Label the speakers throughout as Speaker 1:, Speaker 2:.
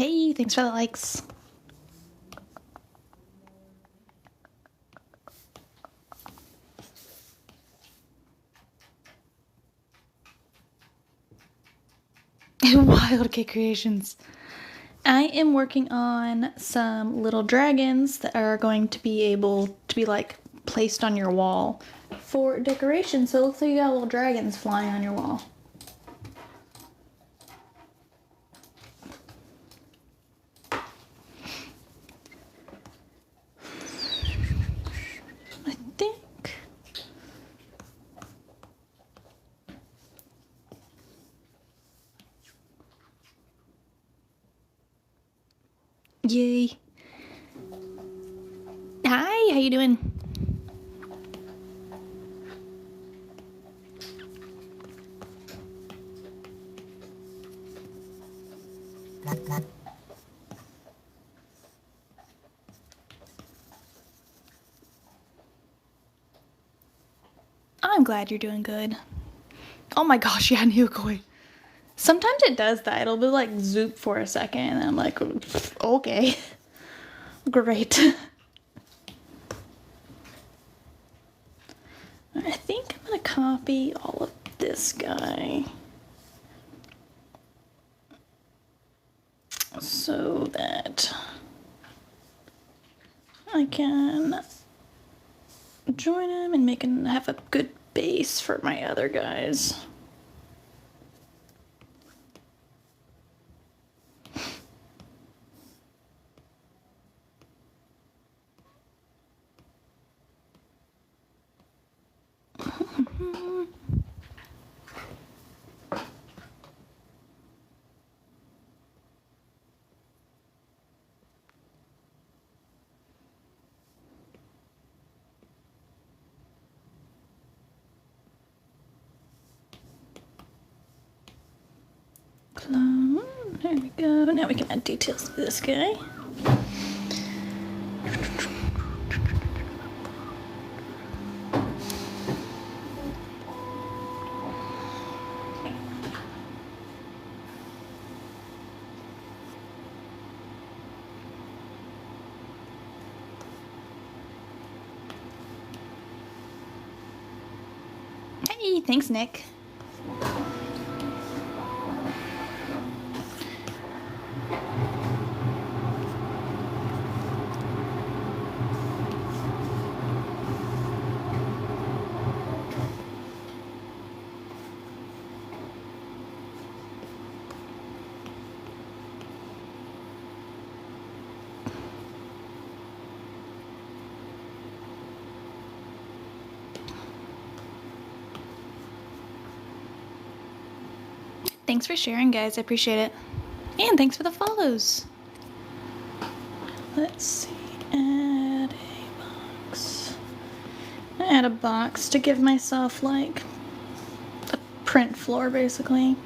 Speaker 1: Hey, thanks for the likes. Wild K Creations. I am working on some little dragons that are going to be able to be like placed on your wall for decoration. So it looks like you got little dragons flying on your wall. I think. Yay. Hi, how you doing? I'm glad you're doing good. Oh my gosh, yeah, Neokoi. Sometimes it does that. It'll be like zoop for a second, and I'm like, okay. Great. I think I'm gonna copy all of this guy so that I can join him and have a good base for my other guys. Clone. There we go. Now we can add details to this guy. Hey, thanks, Nick. Thanks for sharing, guys. I appreciate it. And thanks for the follows. Let's see. Add a box. Add a box to give myself like a print floor, basically,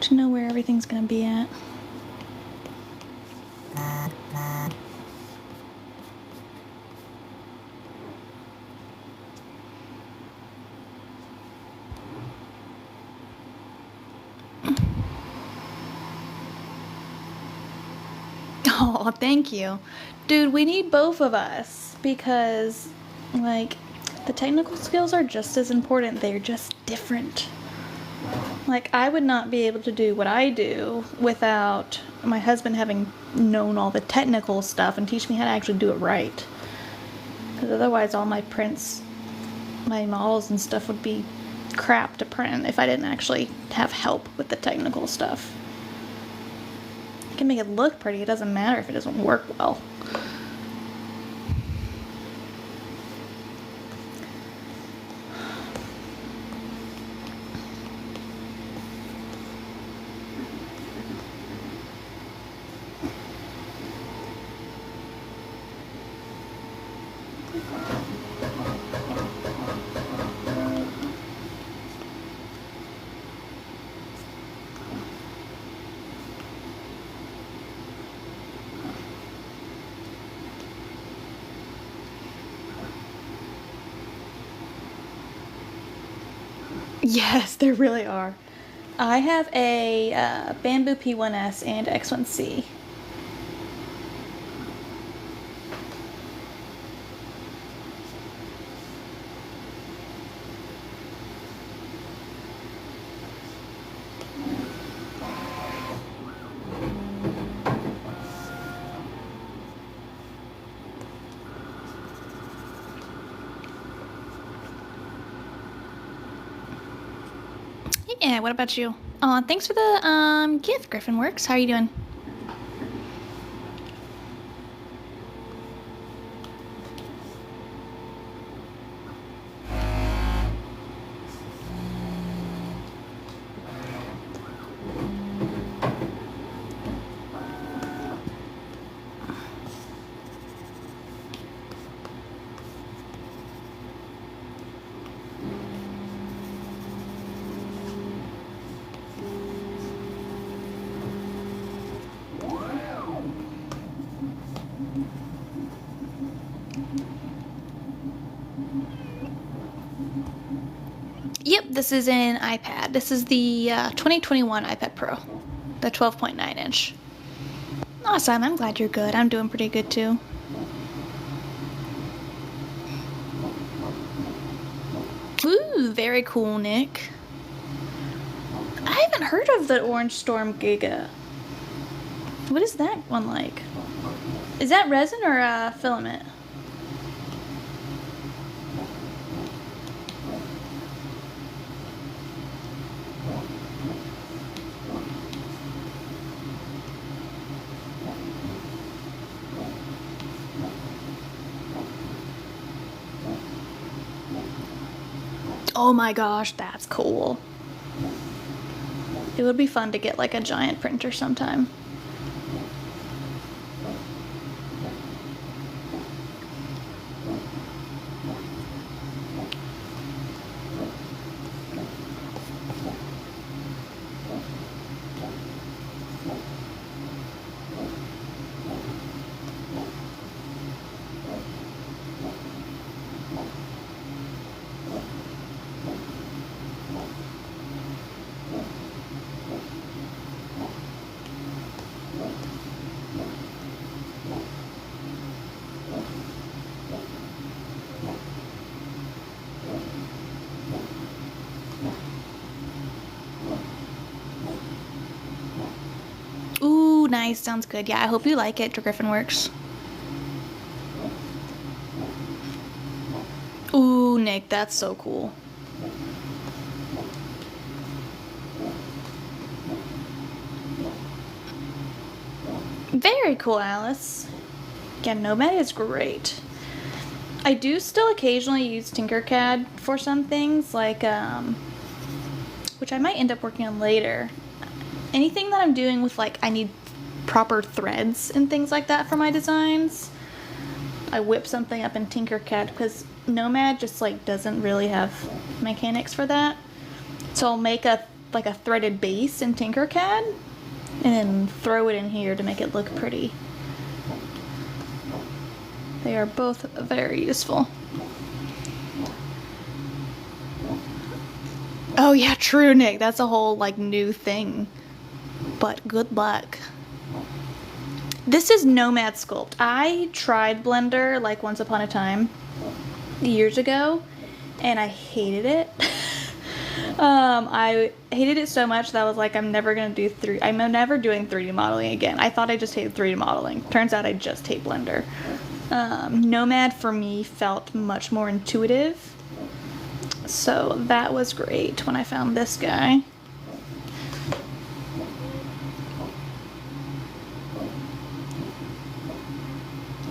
Speaker 1: to know where everything's gonna be at. Oh, thank you. Dude, we need both of us because, like, the technical skills are just as important. They're just different. Like, I would not be able to do what I do without my husband having known all the technical stuff and teach me how to actually do it right. Because otherwise, all my prints, my models and stuff would be crap to print if I didn't actually have help with the technical stuff. I can make it look pretty, it doesn't matter if it doesn't work well. Yes, there really are. I have a Bamboo P1S and X1C. Yeah, what about you? Oh, thanks for the gift, Griffin Works. How are you doing? Yep, this is an iPad. This is the 2021 iPad Pro, the 12.9 inch. Awesome, I'm glad you're good. I'm doing pretty good too. Ooh, very cool, Nick. I haven't heard of the Orange Storm Giga. What is that one like? Is that resin or filament? Oh my gosh, that's cool. It would be fun to get like a giant printer sometime. Ooh, nice. Sounds good. Yeah, I hope you like it, Griffin Works. Ooh, Nick, that's so cool. Very cool, Alice. Yeah, Nomad is great. I do still occasionally use Tinkercad for some things, like, which I might end up working on later. Anything that I'm doing with, like, I need proper threads and things like that for my designs, I whip something up in Tinkercad because Nomad just, like, doesn't really have mechanics for that. So I'll make a threaded base in Tinkercad and then throw it in here to make it look pretty. They are both very useful. Oh yeah, true, Nick. That's a whole like new thing. But good luck. This is Nomad Sculpt. I tried Blender like once upon a time years ago and I hated it. I hated it so much that I was like, I'm never doing 3D modeling again. I thought I just hated 3D modeling. Turns out I just hate Blender. Nomad for me felt much more intuitive. So that was great when I found this guy.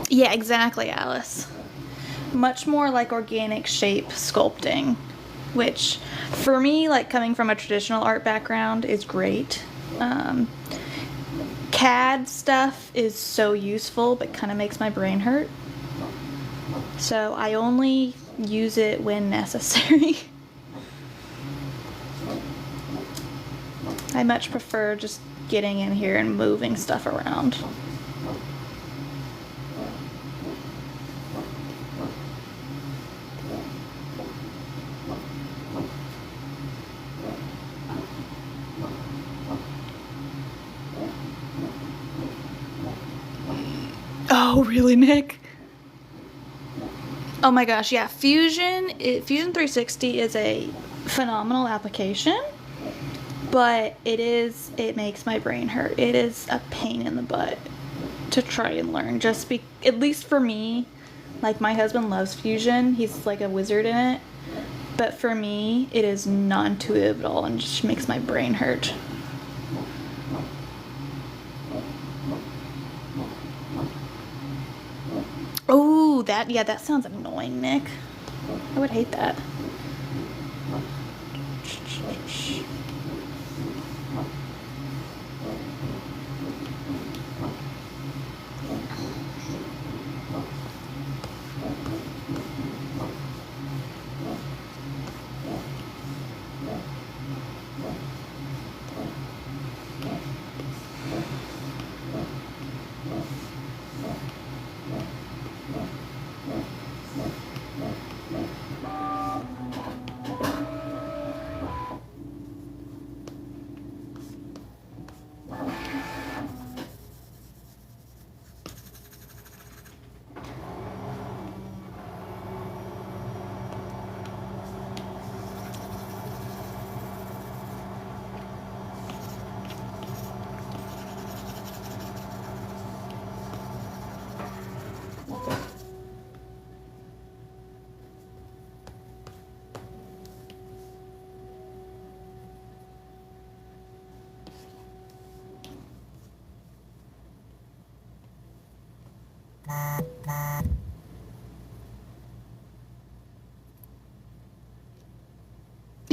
Speaker 1: Yeah, exactly, Alice. Much more like organic shape sculpting, which for me, like coming from a traditional art background, is great. CAD stuff is so useful, but kind of makes my brain hurt. So I only use it when necessary. I much prefer just getting in here and moving stuff around. really, Nick? Oh my gosh, yeah. Fusion 360 is a phenomenal application, but it makes my brain hurt. It is a pain in the butt to try and learn. At least for me, like my husband loves Fusion. He's like a wizard in it. But for me, it is non-intuitive at all and just makes my brain hurt. Oh, that sounds annoying, Nick. I would hate that.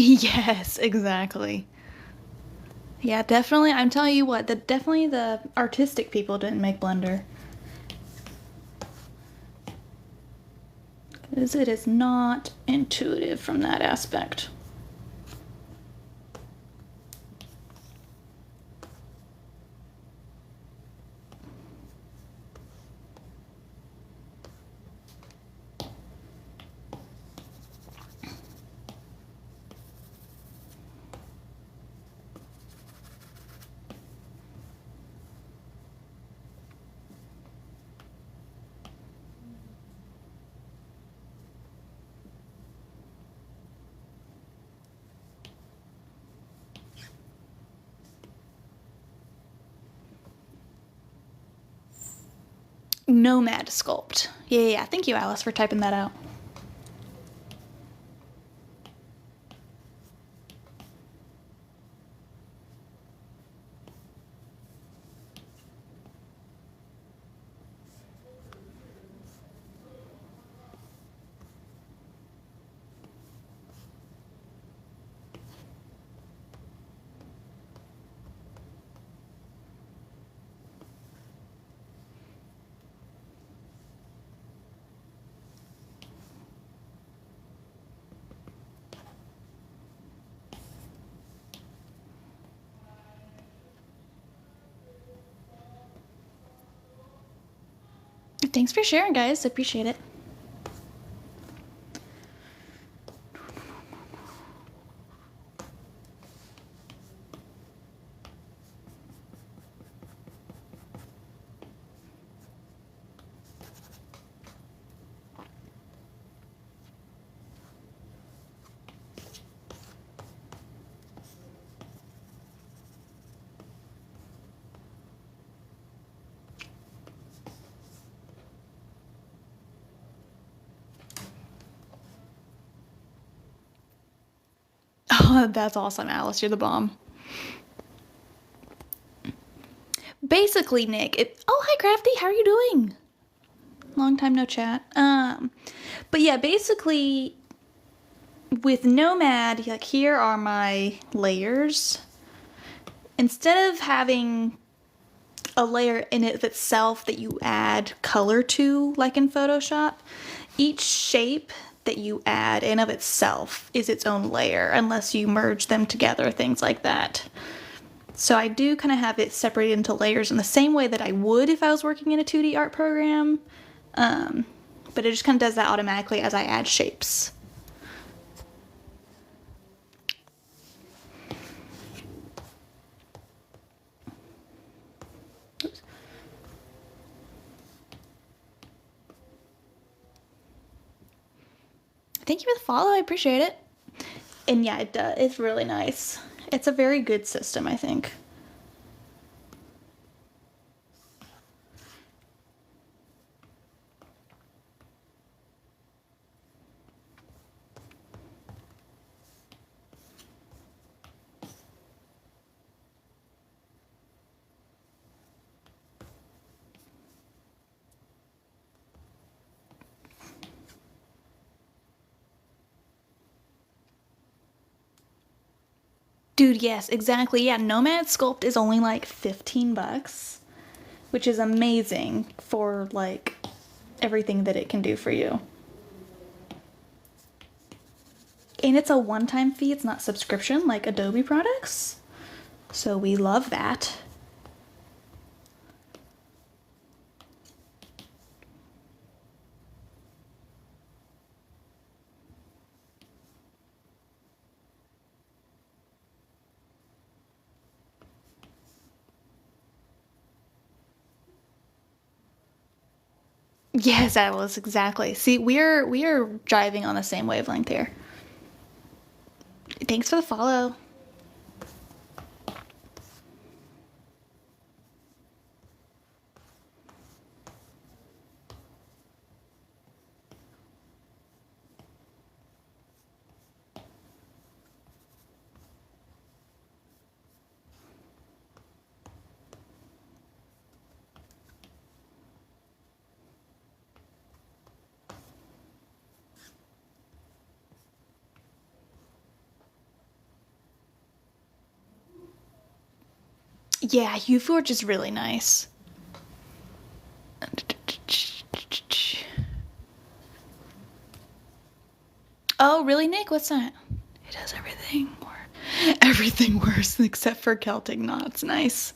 Speaker 1: Yes, exactly. Yeah, definitely. I'm telling you what, definitely the artistic people didn't make Blender. Because it is not intuitive from that aspect. Nomad Sculpt. Yeah. Thank you, Alice, for typing that out. Thanks for sharing, guys. I appreciate it. Oh, that's awesome, Alice. You're the bomb. Basically, Nick. Oh, hi, Crafty. How are you doing? Long time no chat. But yeah, basically, with Nomad, like here are my layers. Instead of having a layer in it of itself that you add color to, like in Photoshop, each shape that you add in of itself is its own layer, unless you merge them together, things like that. So I do kind of have it separated into layers in the same way that I would if I was working in a 2D art program, but it just kind of does that automatically as I add shapes. Thank you for the follow. I appreciate it. And yeah, it's really nice. It's a very good system, I think. Dude, yes, exactly. Yeah, Nomad Sculpt is only like 15 bucks, which is amazing for like everything that it can do for you. And it's a one-time fee, it's not subscription like Adobe products. So we love that. Yes, that was exactly. See, we are driving on the same wavelength here. Thanks for the follow. Yeah, UForge is really nice. Oh, really, Nick? What's that? It does everything worse except for Celtic knots. Nice.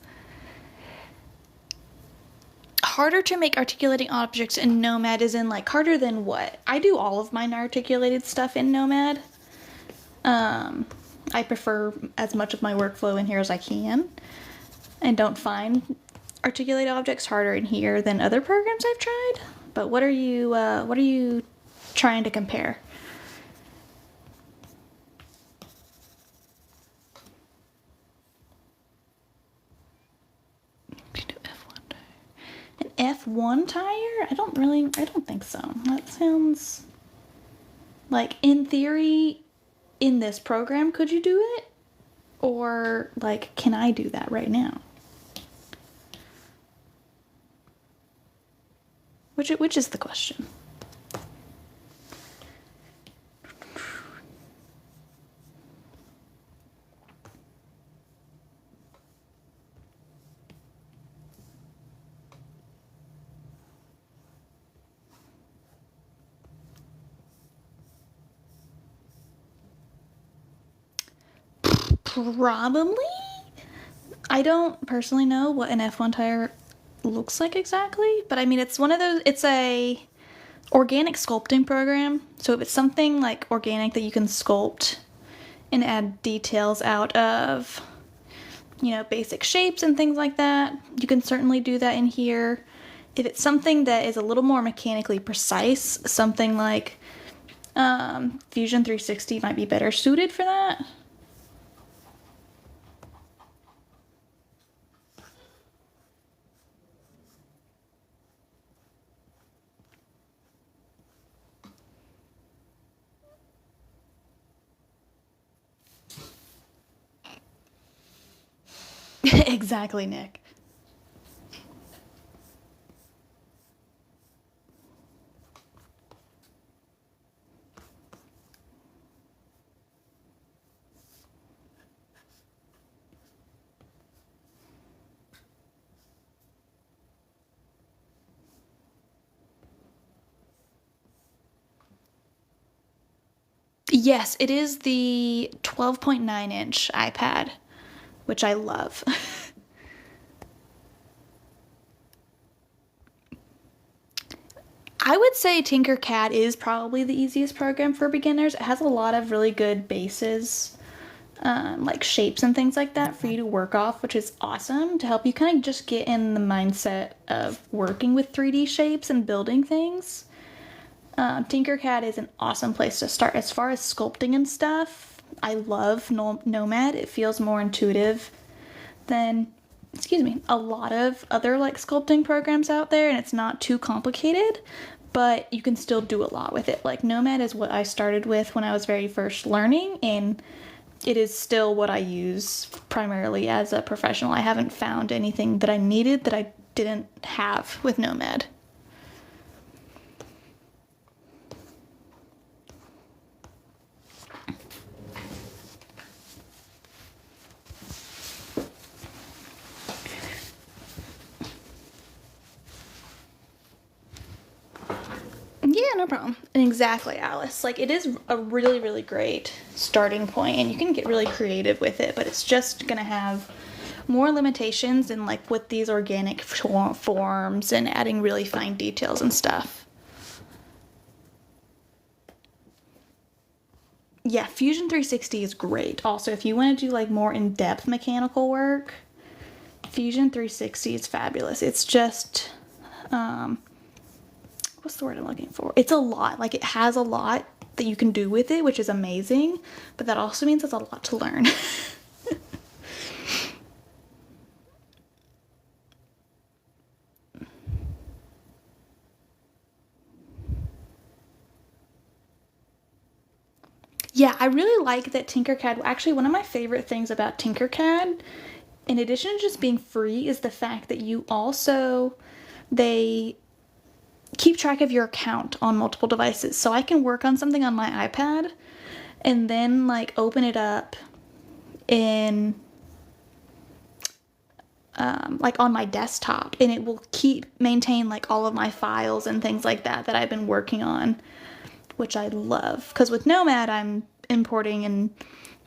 Speaker 1: Harder to make articulating objects in Nomad is in like harder than what? I do all of mine articulated stuff in Nomad. I prefer as much of my workflow in here as I can, and don't find articulated objects harder in here than other programs I've tried. But what are you trying to compare? An F1 tire? I don't think so. That sounds like, in theory, in this program, could you do it? Or, like, can I do that right now? Which is the question. Probably. I don't personally know what an F1 tire looks like exactly, but I mean, it's one of those, it's a organic sculpting program. So if it's something like organic that you can sculpt and add details out of, basic shapes and things like that, you can certainly do that in here. If it's something that is a little more mechanically precise, something like Fusion 360 might be better suited for that. Exactly, Nick. Yes, it is the 12.9-inch iPad, which I love. I would say Tinkercad is probably the easiest program for beginners. It has a lot of really good bases, like shapes and things like that for you to work off, which is awesome to help you kind of just get in the mindset of working with 3D shapes and building things. Tinkercad is an awesome place to start. As far as sculpting and stuff, I love Nomad. It feels more intuitive than, excuse me, a lot of other like sculpting programs out there, and it's not too complicated, but you can still do a lot with it. Like Nomad is what I started with when I was very first learning, and it is still what I use primarily as a professional. I haven't found anything that I needed that I didn't have with Nomad. Yeah, no problem. Exactly, Alice. Like, it is a really, really great starting point, and you can get really creative with it, but it's just gonna have more limitations in like with these organic forms and adding really fine details and stuff. Yeah, Fusion 360 is great. Also, if you want to do like more in-depth mechanical work, Fusion 360 is fabulous. It's just what's the word I'm looking for? It's a lot. Like, it has a lot that you can do with it, which is amazing, but that also means it's a lot to learn. Yeah, I really like that Tinkercad. Actually, one of my favorite things about Tinkercad, in addition to just being free, is the fact that you also, they keep track of your account on multiple devices. So I can work on something on my iPad and then like open it up in like on my desktop, and it will maintain like all of my files and things like that that I've been working on, which I love. Because with Nomad, I'm importing and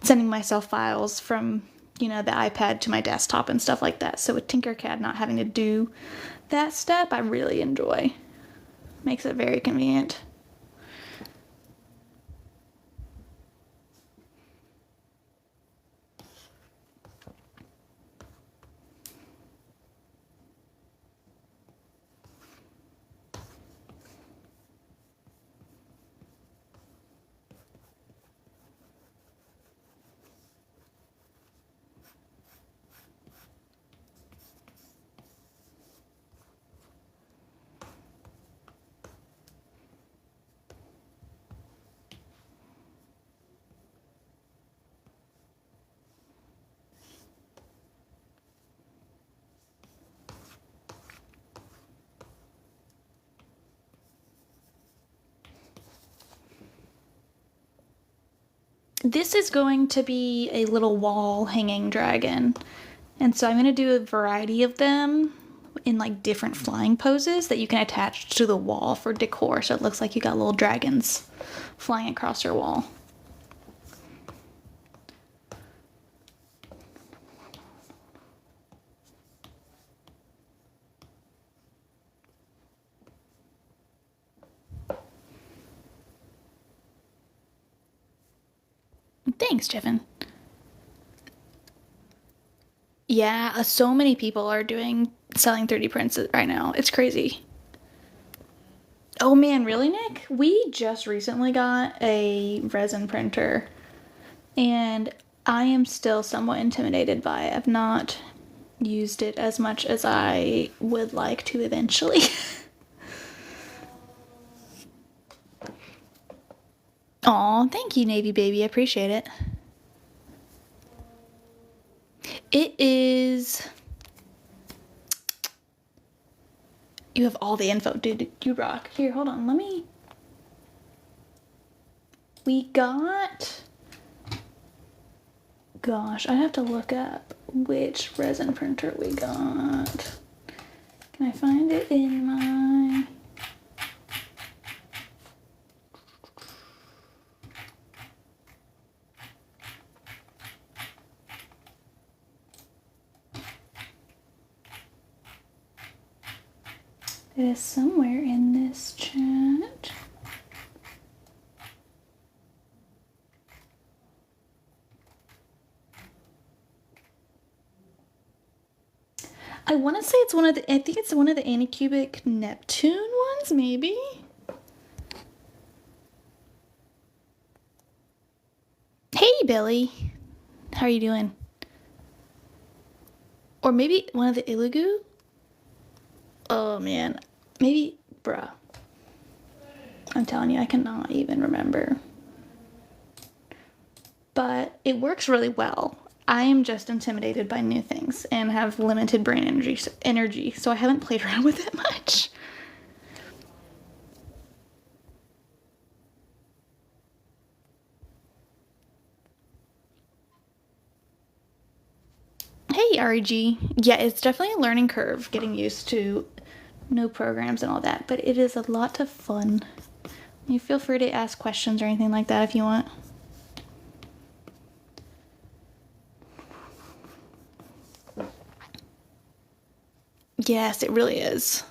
Speaker 1: sending myself files from, you know, the iPad to my desktop and stuff like that. So with Tinkercad not having to do that step, I really enjoy. Makes it very convenient. This is going to be a little wall hanging dragon. And so I'm going to do a variety of them in like different flying poses that you can attach to the wall for decor. So it looks like you got little dragons flying across your wall. Thanks, Jeffin. Yeah, so many people are selling 3D prints right now. It's crazy. Oh man, really, Nick? We just recently got a resin printer, and I am still somewhat intimidated by it. I've not used it as much as I would like to eventually. Aw, thank you, Navy Baby. I appreciate it. It is. You have all the info, dude. You rock. Here, hold on. Let me. We got. Gosh, I have to look up which resin printer we got. Can I find it in my. It is somewhere in this chat. I want to say it's I think it's one of the Anycubic Neptune ones, maybe? Billy. How are you doing? Or maybe one of the Ilugu? Oh man. Maybe, bruh. I'm telling you, I cannot even remember. But it works really well. I am just intimidated by new things and have limited brain energy, so I haven't played around with it much. Hey, REG. Yeah, it's definitely a learning curve getting used to new programs and all that, but it is a lot of fun. You feel free to ask questions or anything like that if you want. Yes, it really is.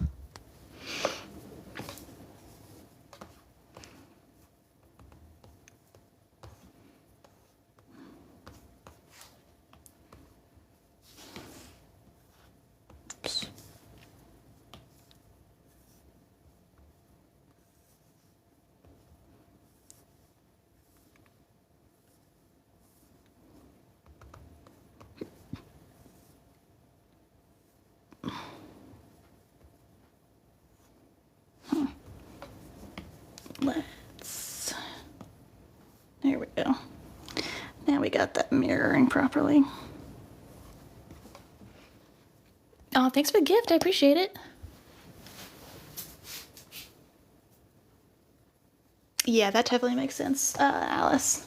Speaker 1: Oops. There we go. Now we got that mirroring properly. Oh, thanks for the gift. I appreciate it. Yeah, that definitely makes sense, Alice.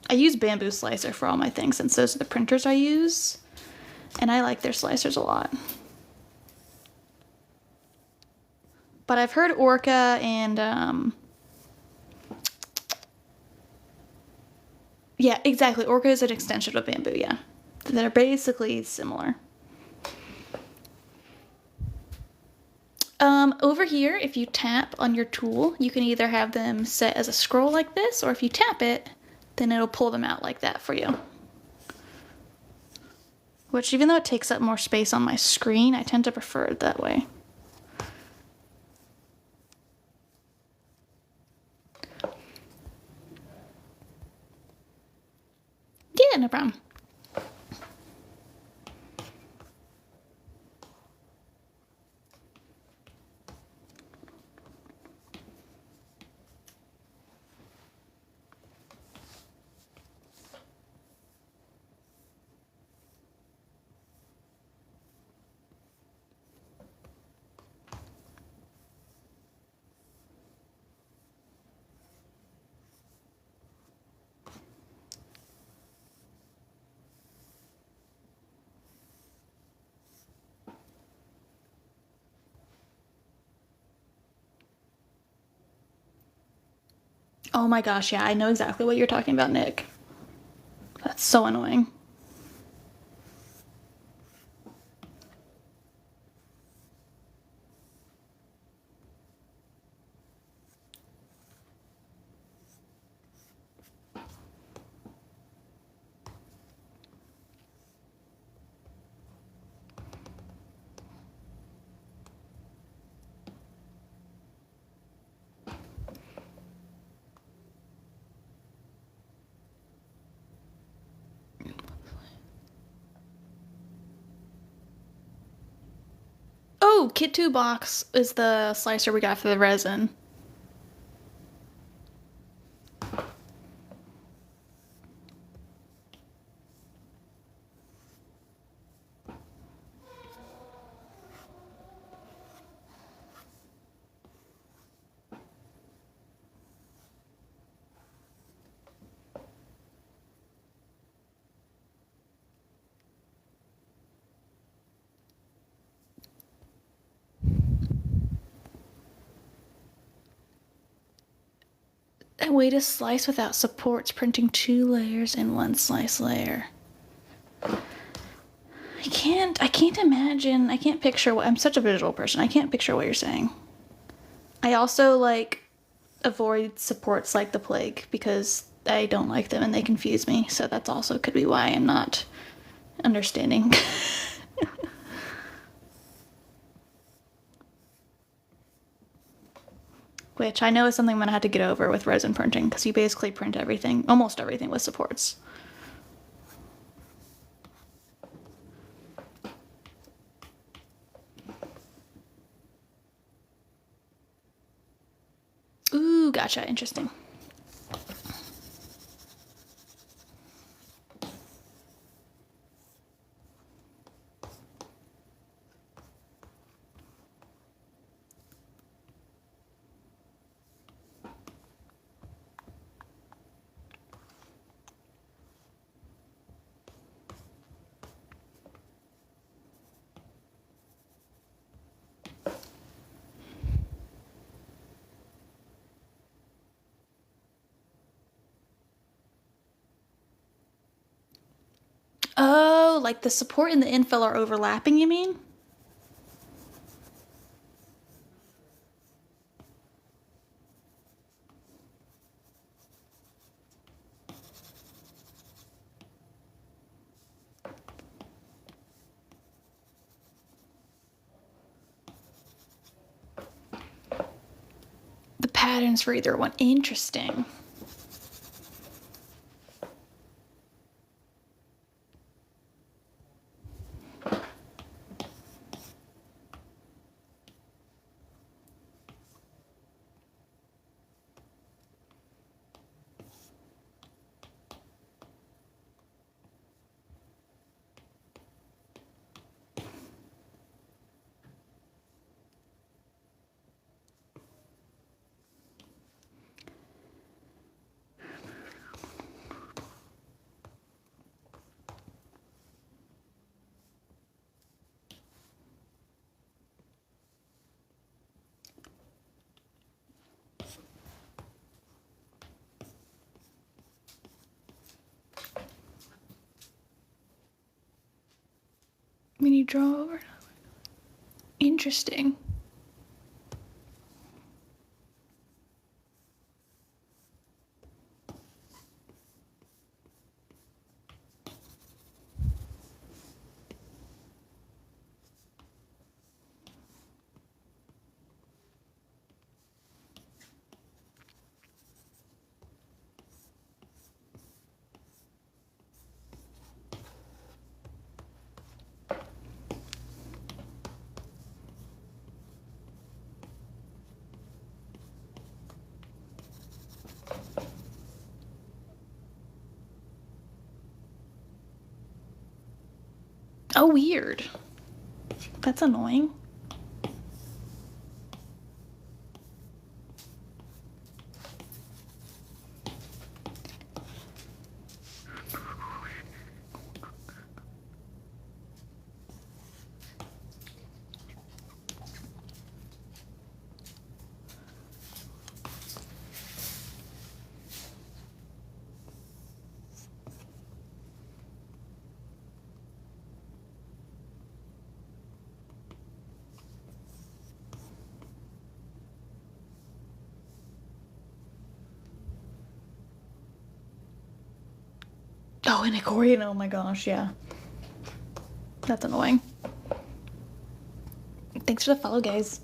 Speaker 1: I use Bamboo Slicer for all my things since those are the printers I use. And I like their slicers a lot. But I've heard Orca and, yeah, exactly. Orca is an extension of Bamboo, yeah. They're basically similar. Over here, if you tap on your tool, you can either have them set as a scroll like this, or if you tap it, then it'll pull them out like that for you. Which, even though it takes up more space on my screen, I tend to prefer it that way. Yeah, no problem. Oh my gosh, yeah, I know exactly what you're talking about, Nick. That's so annoying. Oh, Kit 2 box is the slicer we got for the resin. A way to slice without supports, printing 2 layers in 1 slice layer. I can't imagine, I can't picture what, I'm such a visual person, I can't picture what you're saying. I also, like, avoid supports like the plague because I don't like them and they confuse me, so that's also could be why I'm not understanding. Which I know is something I'm gonna have to get over with resin printing, because you basically print everything, almost everything, with supports. gotcha. Interesting. Oh, like the support and the infill are overlapping, you mean? The patterns for either one. Interesting. When you draw over. Interesting. Oh, weird. That's annoying. Oh, an accordion. Oh my gosh, yeah. That's annoying. Thanks for the follow, guys.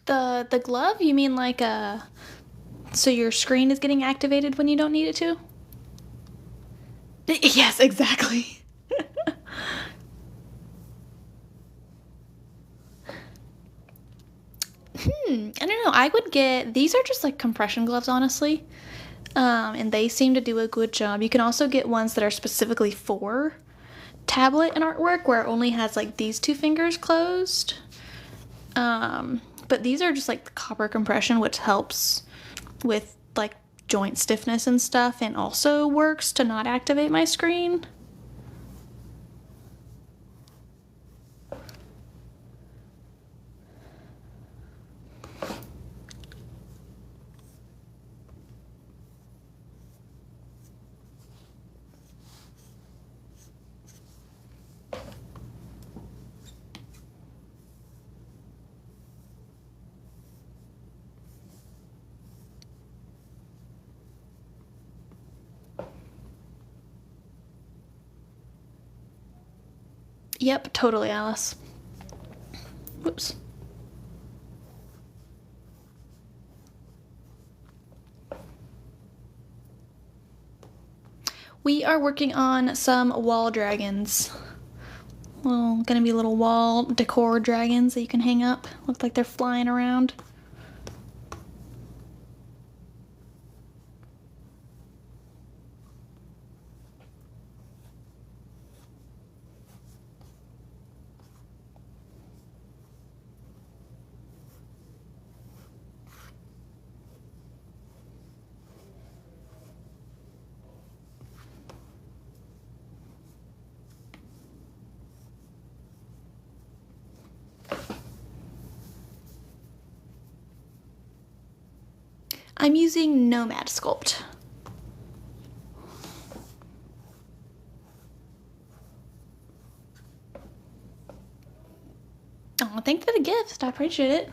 Speaker 1: The glove? You mean like so your screen is getting activated when you don't need it to? Yes, exactly. I don't know. I would get these are just like compression gloves, honestly. And they seem to do a good job. You can also get ones that are specifically for tablet and artwork where it only has like these two fingers closed. But these are just like copper compression, which helps with like joint stiffness and stuff, and also works to not activate my screen. Yep, totally, Alice. Whoops. We are working on some wall dragons. Gonna be little wall decor dragons that you can hang up. Look like they're flying around. I'm using Nomad Sculpt. Oh, thanks for the gift. I appreciate it.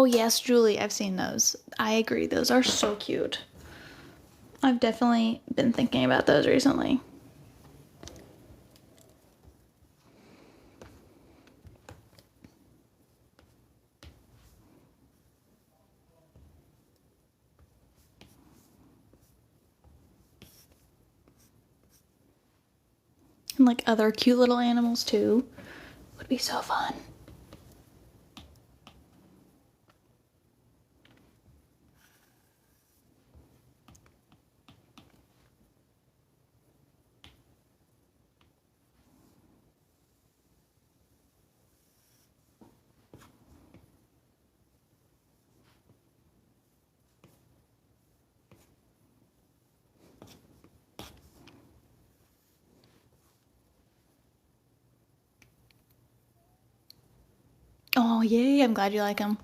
Speaker 1: Oh, yes, Julie, I've seen those. I agree. Those are so cute. I've definitely been thinking about those recently. And like other cute little animals too. Would be so fun. Oh, yay, I'm glad you like them.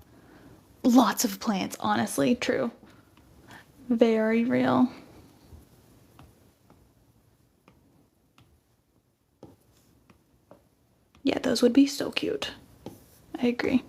Speaker 1: Lots of plants, honestly, true. Very real. Yeah, those would be so cute. I agree.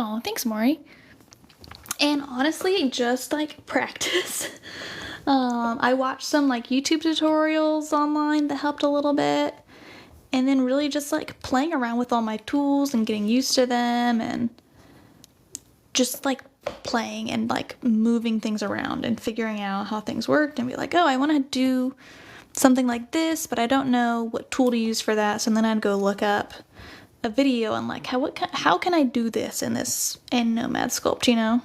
Speaker 1: Oh, thanks, Maury. And honestly, just like practice. I watched some like YouTube tutorials online that helped a little bit. And then really just like playing around with all my tools and getting used to them and just like playing and like moving things around and figuring out how things worked and be like, oh, I want to do something like this, but I don't know what tool to use for that. So then I'd go look up a video and like how can I do this in Nomad Sculpt, you know?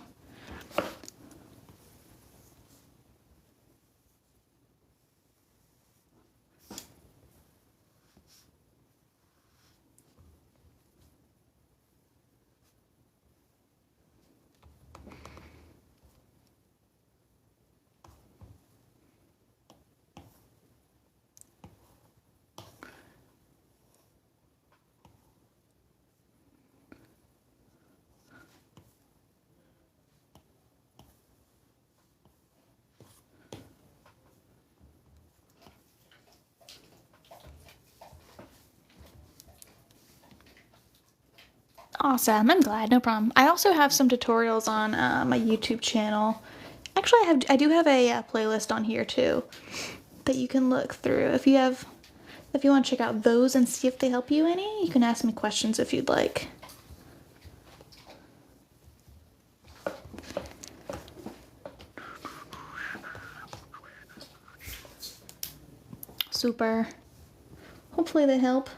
Speaker 1: Awesome, I'm glad, no problem. I also have some tutorials on my YouTube channel. Actually, I do have a playlist on here too that you can look through. If you want to check out those and see if they help you any, you can ask me questions if you'd like. Super. Hopefully they help.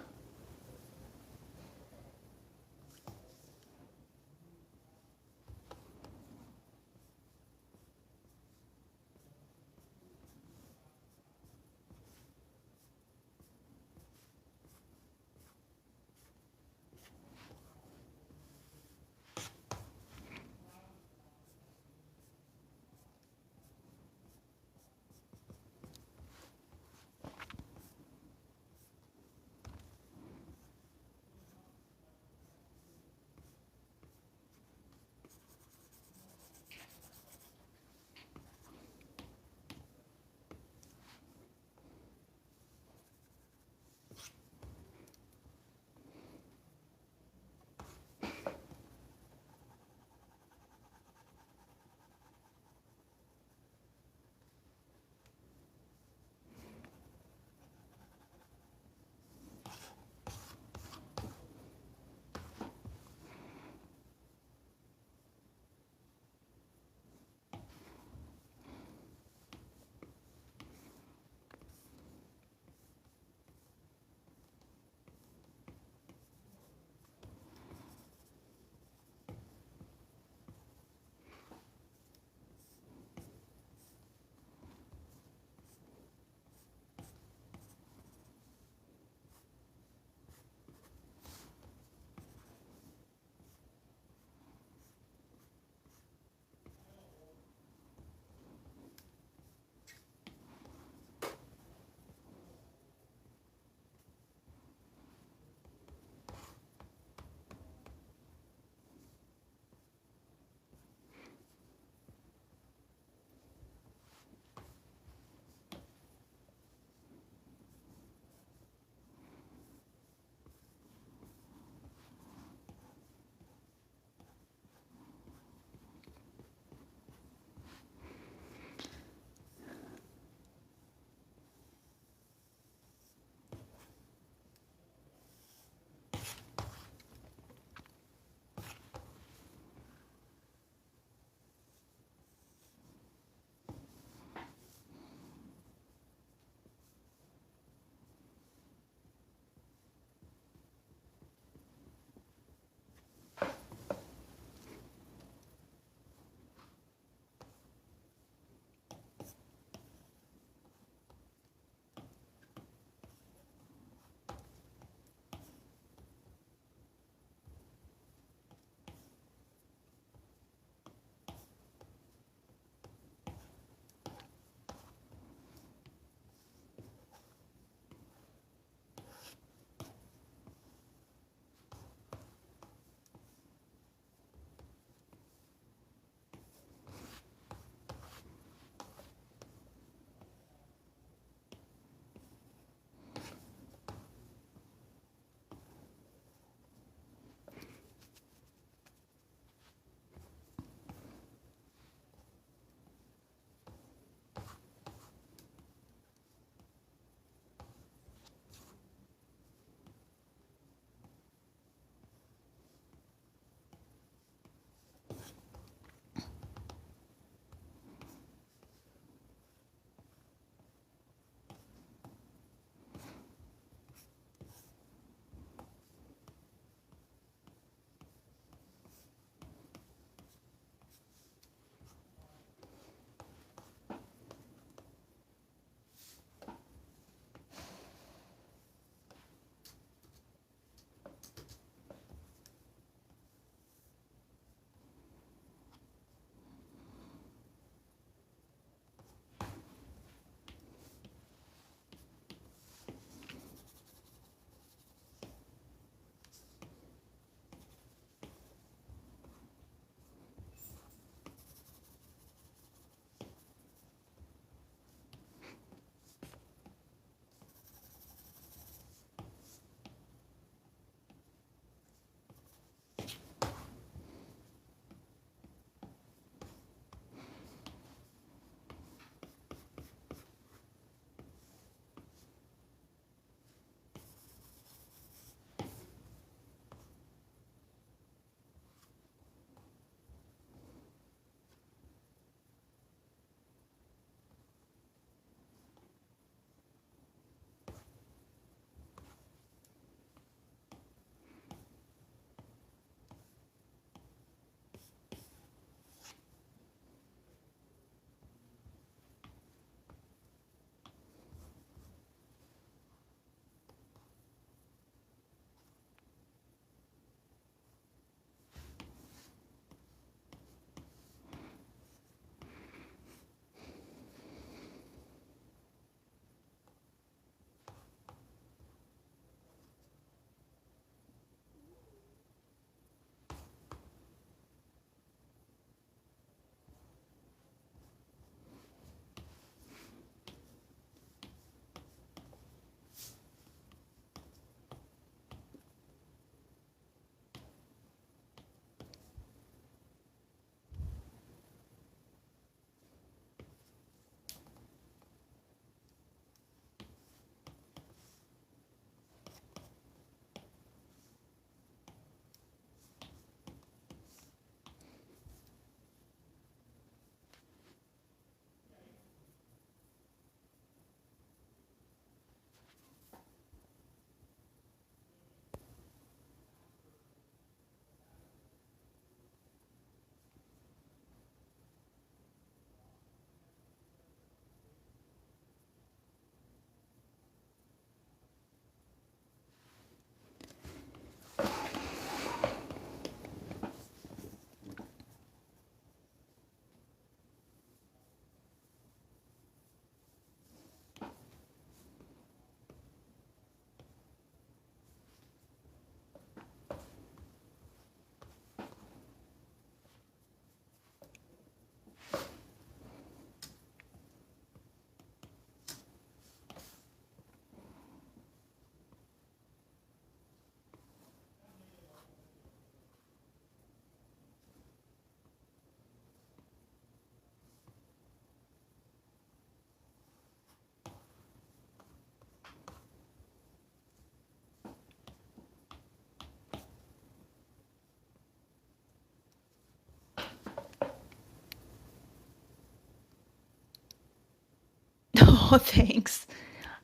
Speaker 1: Oh, thanks.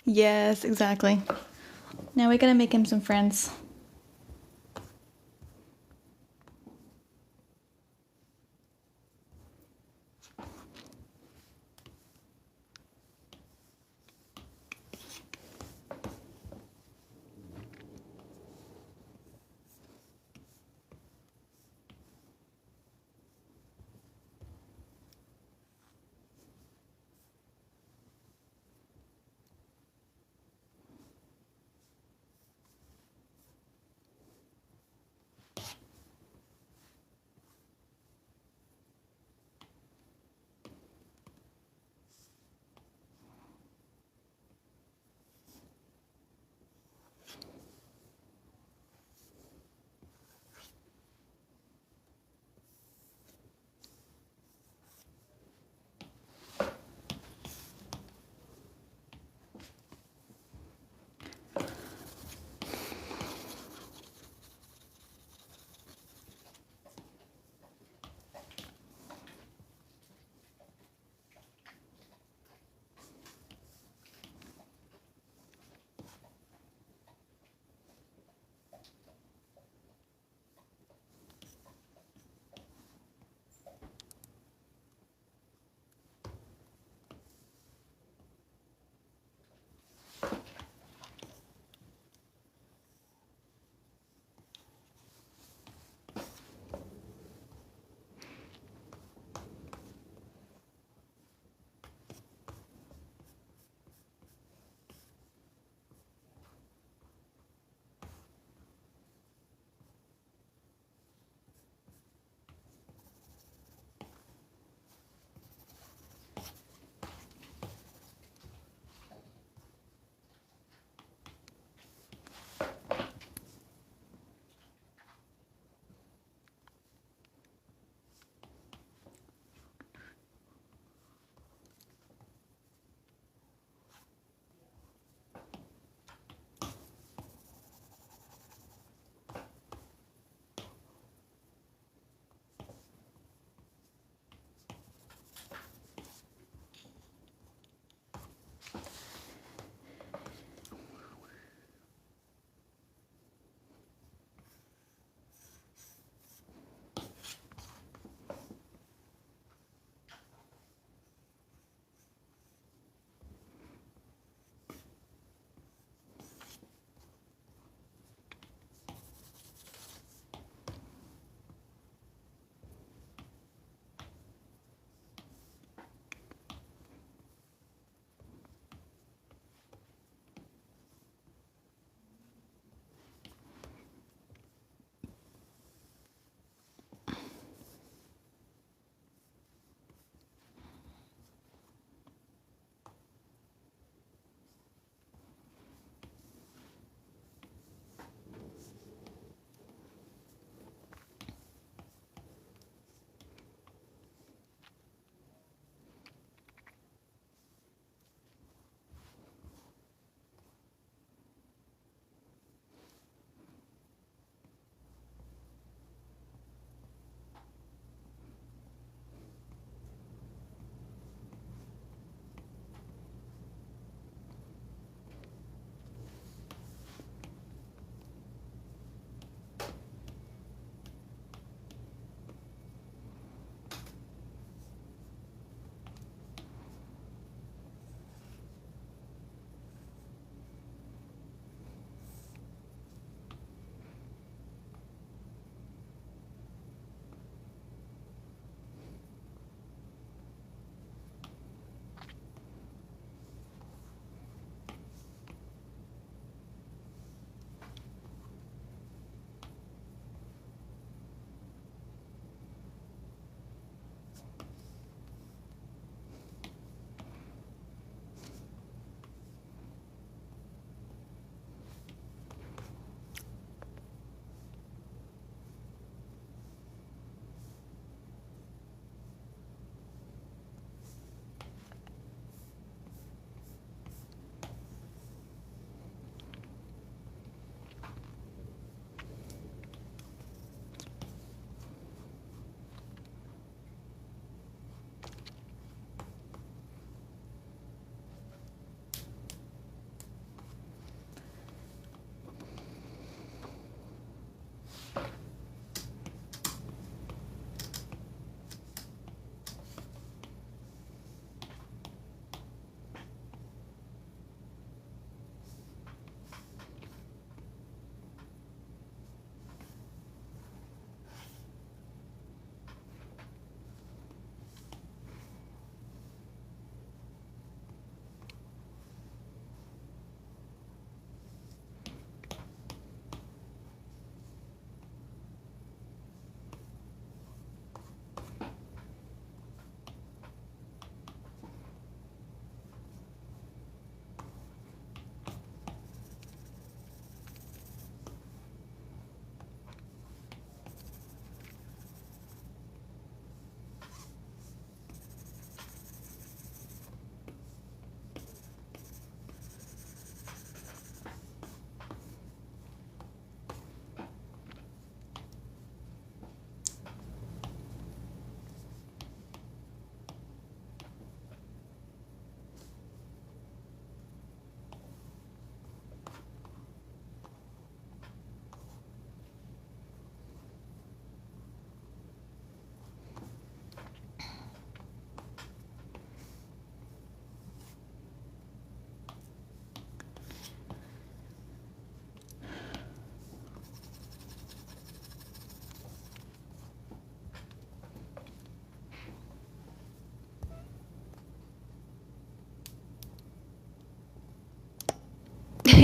Speaker 1: Yes, exactly. Now we gotta make him some friends.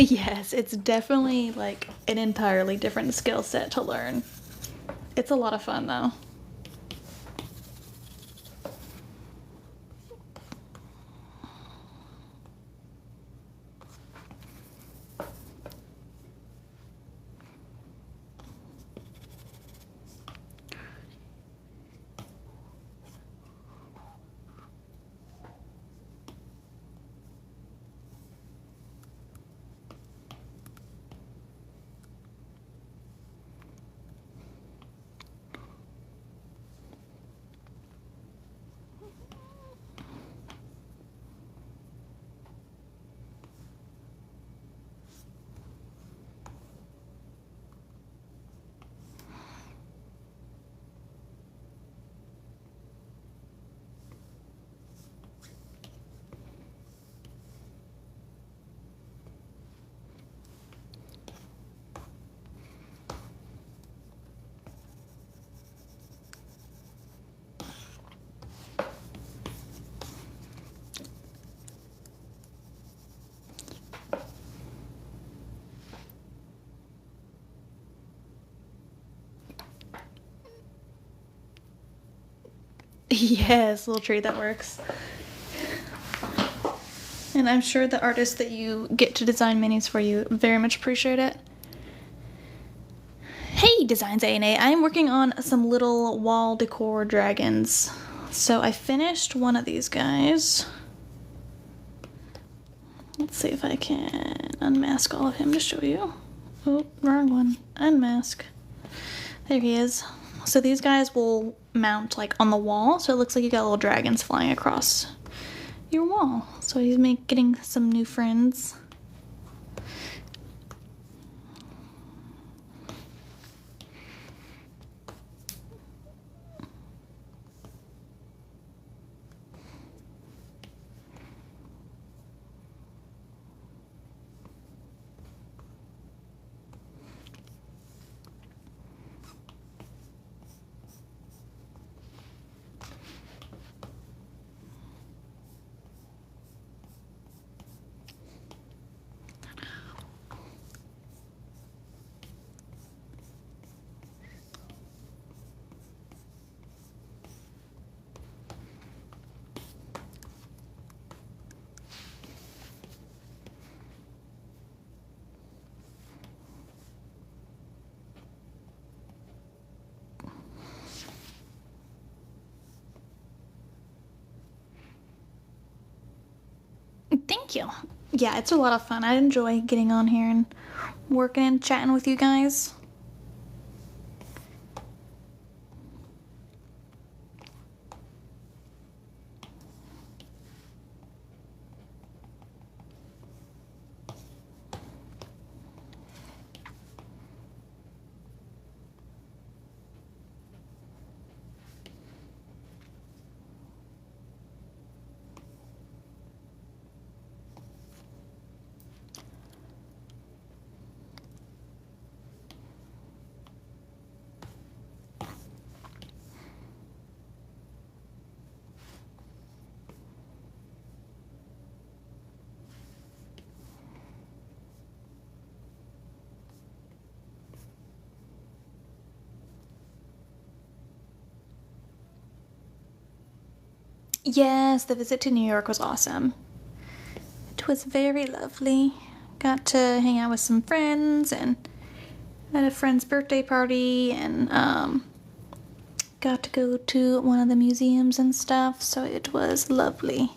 Speaker 1: Yes, it's definitely like an entirely different skill set to learn. It's a lot of fun though. Yes, little tree that works. And I'm sure the artists that you get to design minis for you very much appreciate it. Hey, Designs A&A. I am working on some little wall decor dragons. So I finished one of these guys. Let's see if I can unmask all of him to show you. Oh, wrong one. Unmask. There he is. So these guys will mount like on the wall, so it looks like you got little dragons flying across your wall. So he's getting some new friends. Thank you. Yeah, it's a lot of fun. I enjoy getting on here and working and chatting with you guys. Yes, the visit to New York was awesome. It was very lovely. Got to hang out with some friends and at a friend's birthday party and got to go to one of the museums and stuff, so it was lovely.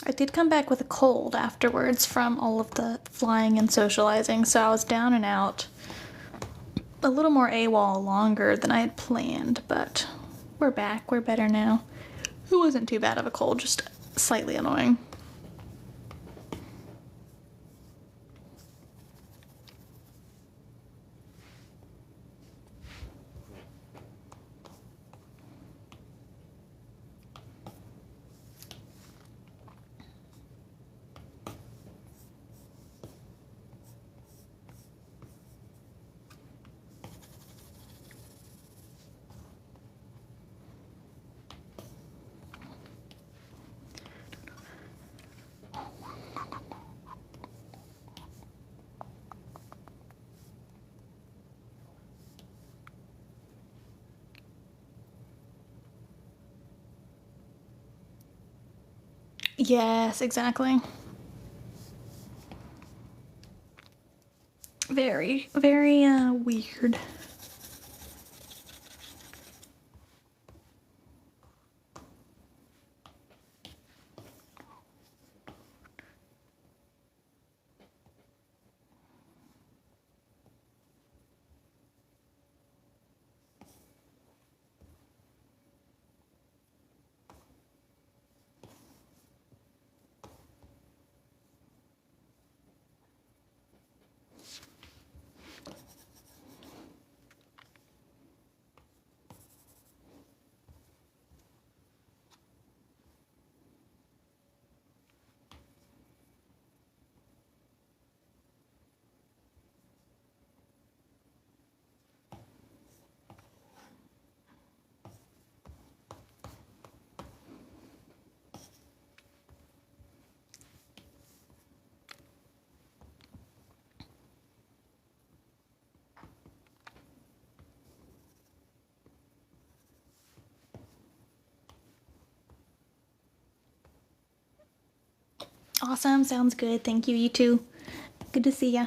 Speaker 1: I did come back with a cold afterwards from all of the flying and socializing, so I was down and out. A little more AWOL longer than I had planned, but we're back. We're better now. It wasn't too bad of a cold, just slightly annoying. Yes, exactly. Very, very weird. Awesome. Sounds good. Thank you. You too. Good to see ya.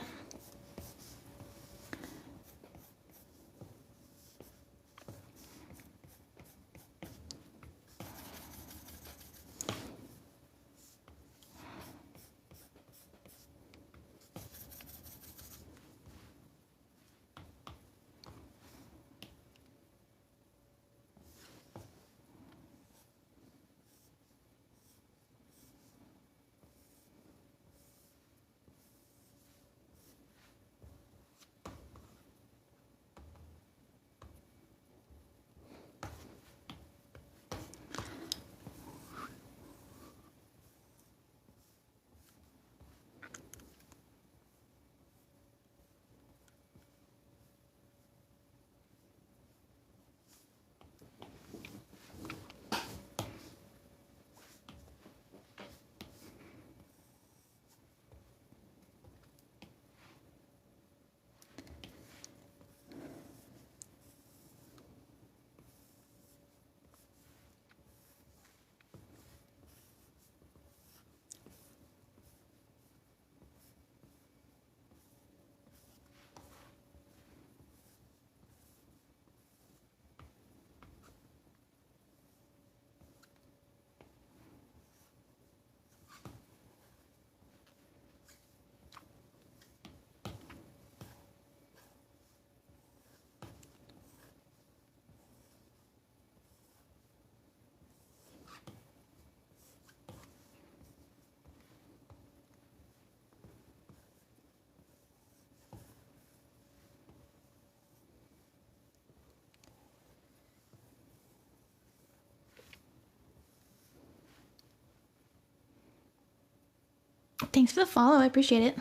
Speaker 1: Thanks for the follow. I appreciate it.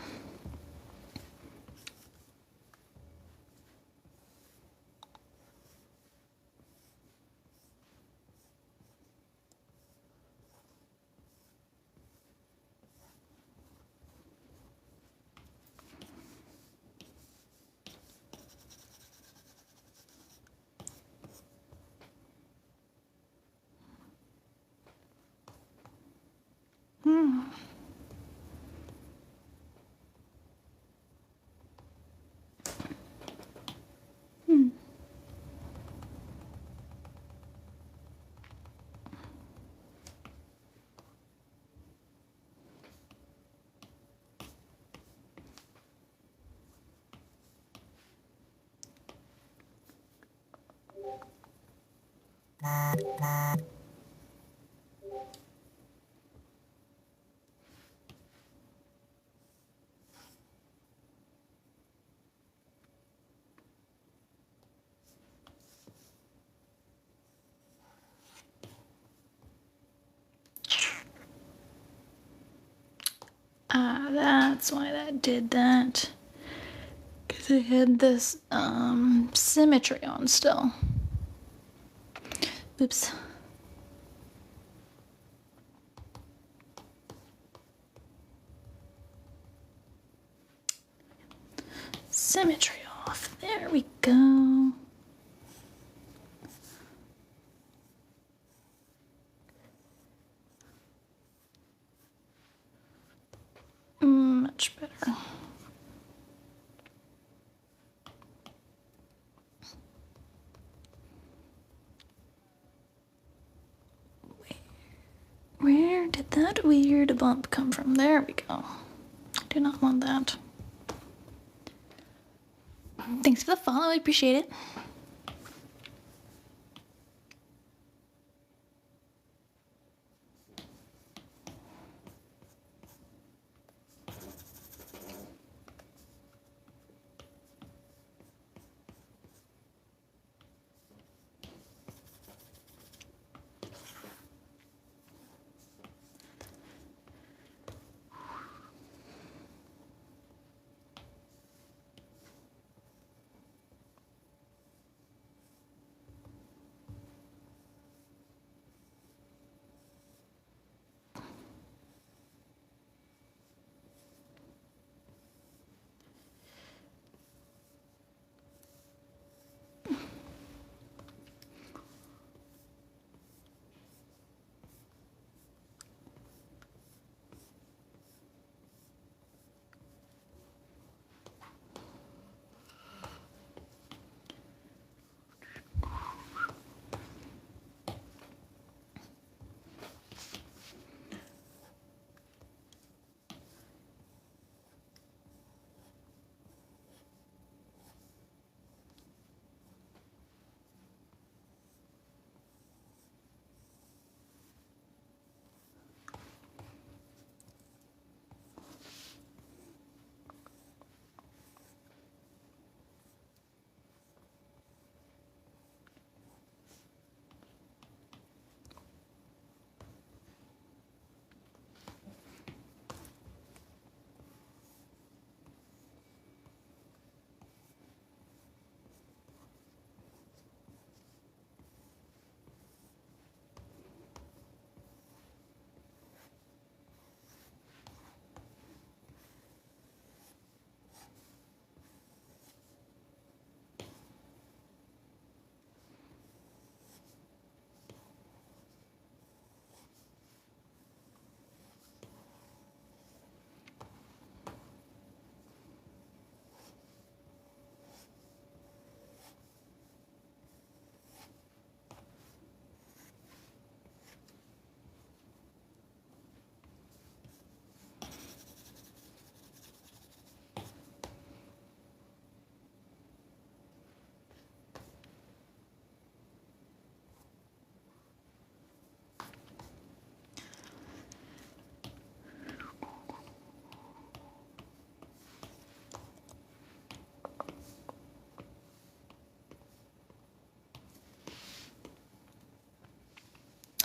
Speaker 1: Ah, that's why that did that. Because I had this symmetry on still. Oops. Symmetry off. There we go. much better. Where did that weird bump come from? There we go. I do not want that. Thanks for the follow, I appreciate it.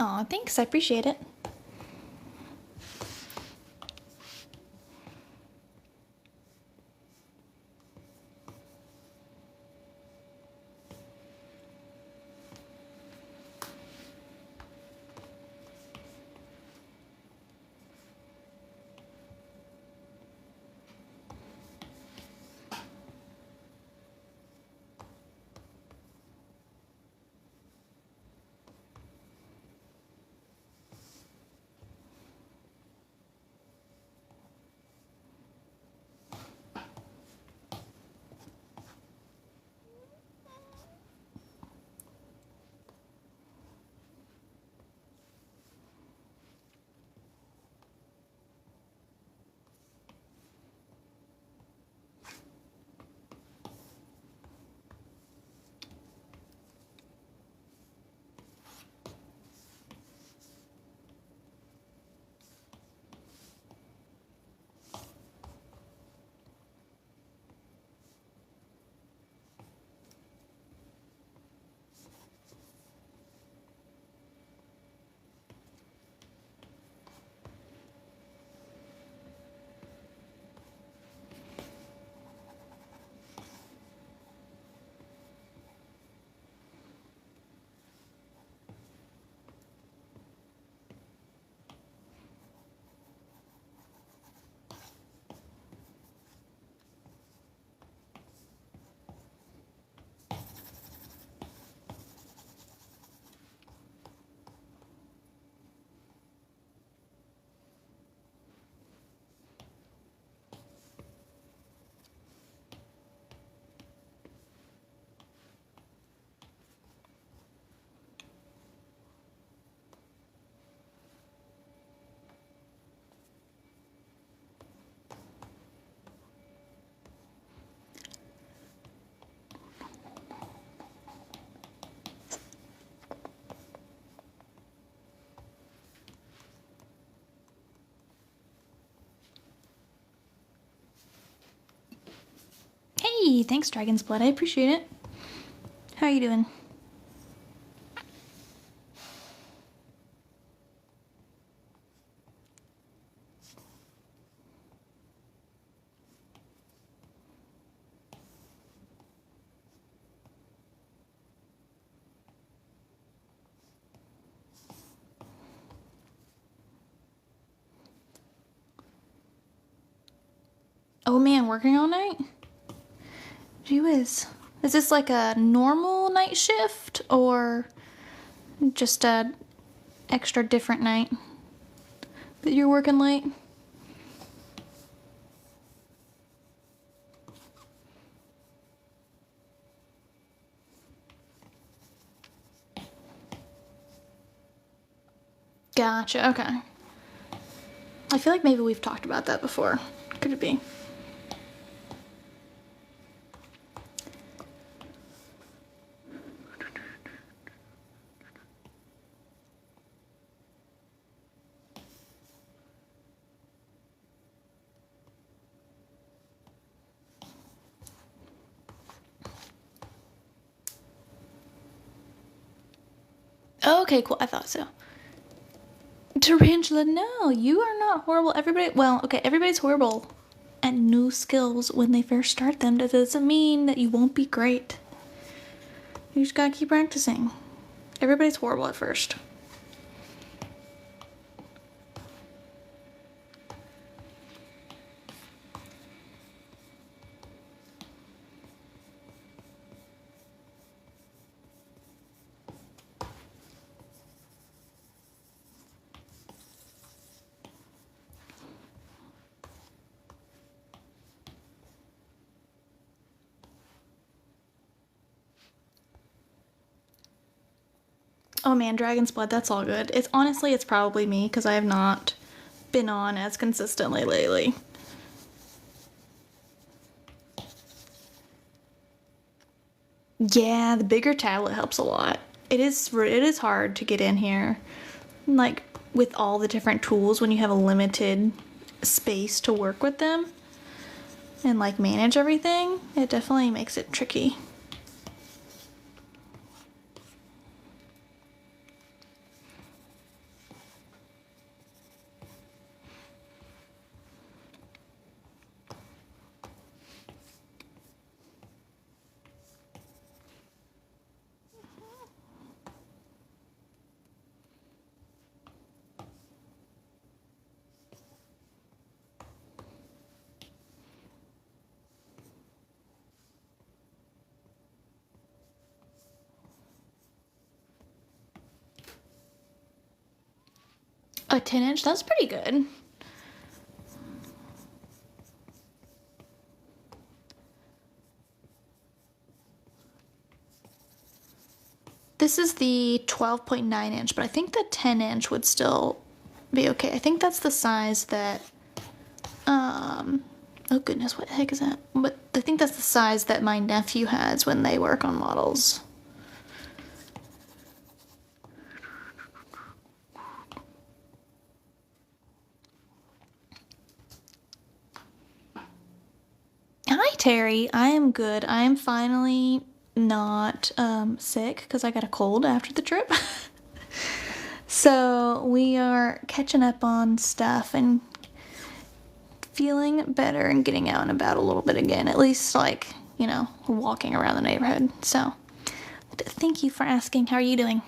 Speaker 1: Aw, thanks, I appreciate it. Hey, thanks, Dragon's Blood. I appreciate it. How are you doing? Oh man, working all night? Gee whiz. Is this like a normal night shift or just a extra different night that you're working late? Gotcha, okay. I feel like maybe we've talked about that before. Could it be? Okay, cool. I thought so. Tarantula, no, you are not horrible. Everybody's horrible at new skills when they first start them. That doesn't mean that you won't be great. You just gotta keep practicing. Everybody's horrible at first. Oh man, Dragon's Blood, that's all good. It's honestly, it's probably me because I have not been on as consistently lately. Yeah, the bigger tablet helps a lot. It is hard to get in here, like with all the different tools when you have a limited space to work with them and like manage everything. It definitely makes it tricky. A 10-inch, that's pretty good. This is the 12.9 inch, but I think the 10 inch would still be okay. I think that's the size that, oh goodness, what the heck is that? But I think that's the size that my nephew has when they work on models. Hi, Terry. I am good. I am finally not sick because I got a cold after the trip. So we are catching up on stuff and feeling better and getting out and about a little bit again. At least, like, you know, walking around the neighborhood. So thank you for asking. How are you doing?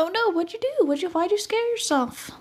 Speaker 1: Oh no, what'd you do? Why'd you scare yourself?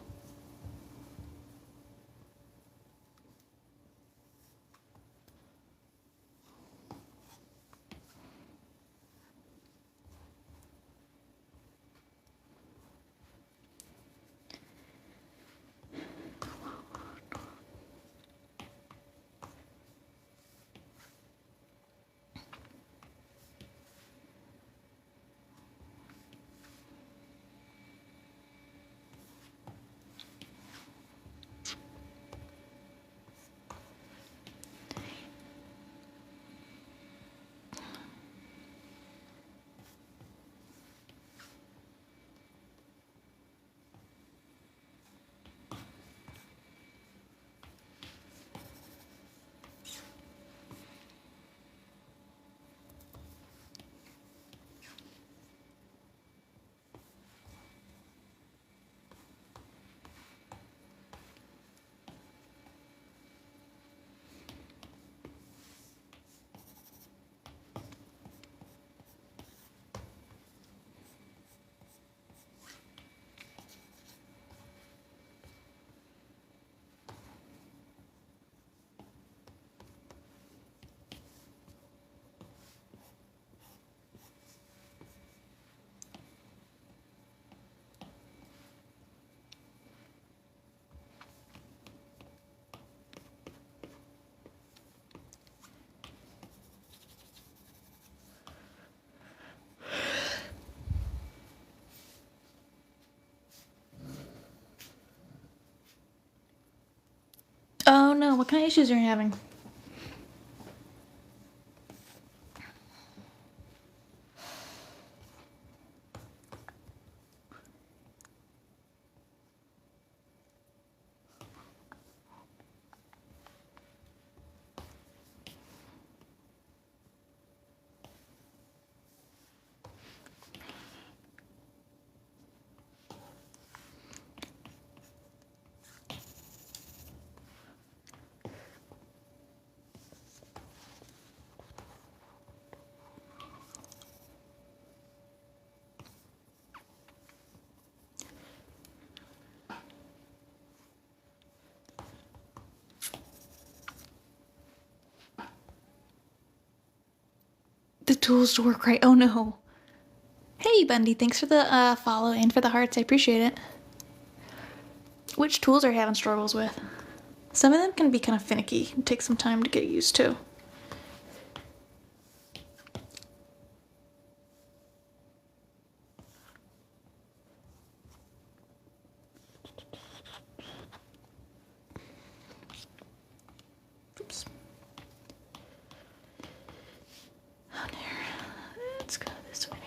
Speaker 1: what kind of issues are you having? The tools to work right. Oh no. Hey, Bundy. Thanks for the follow and for the hearts. I appreciate it. Which tools are you having struggles with? Some of them can be kind of finicky and take some time to get used to. Oops. Oh, there. Let's go this way.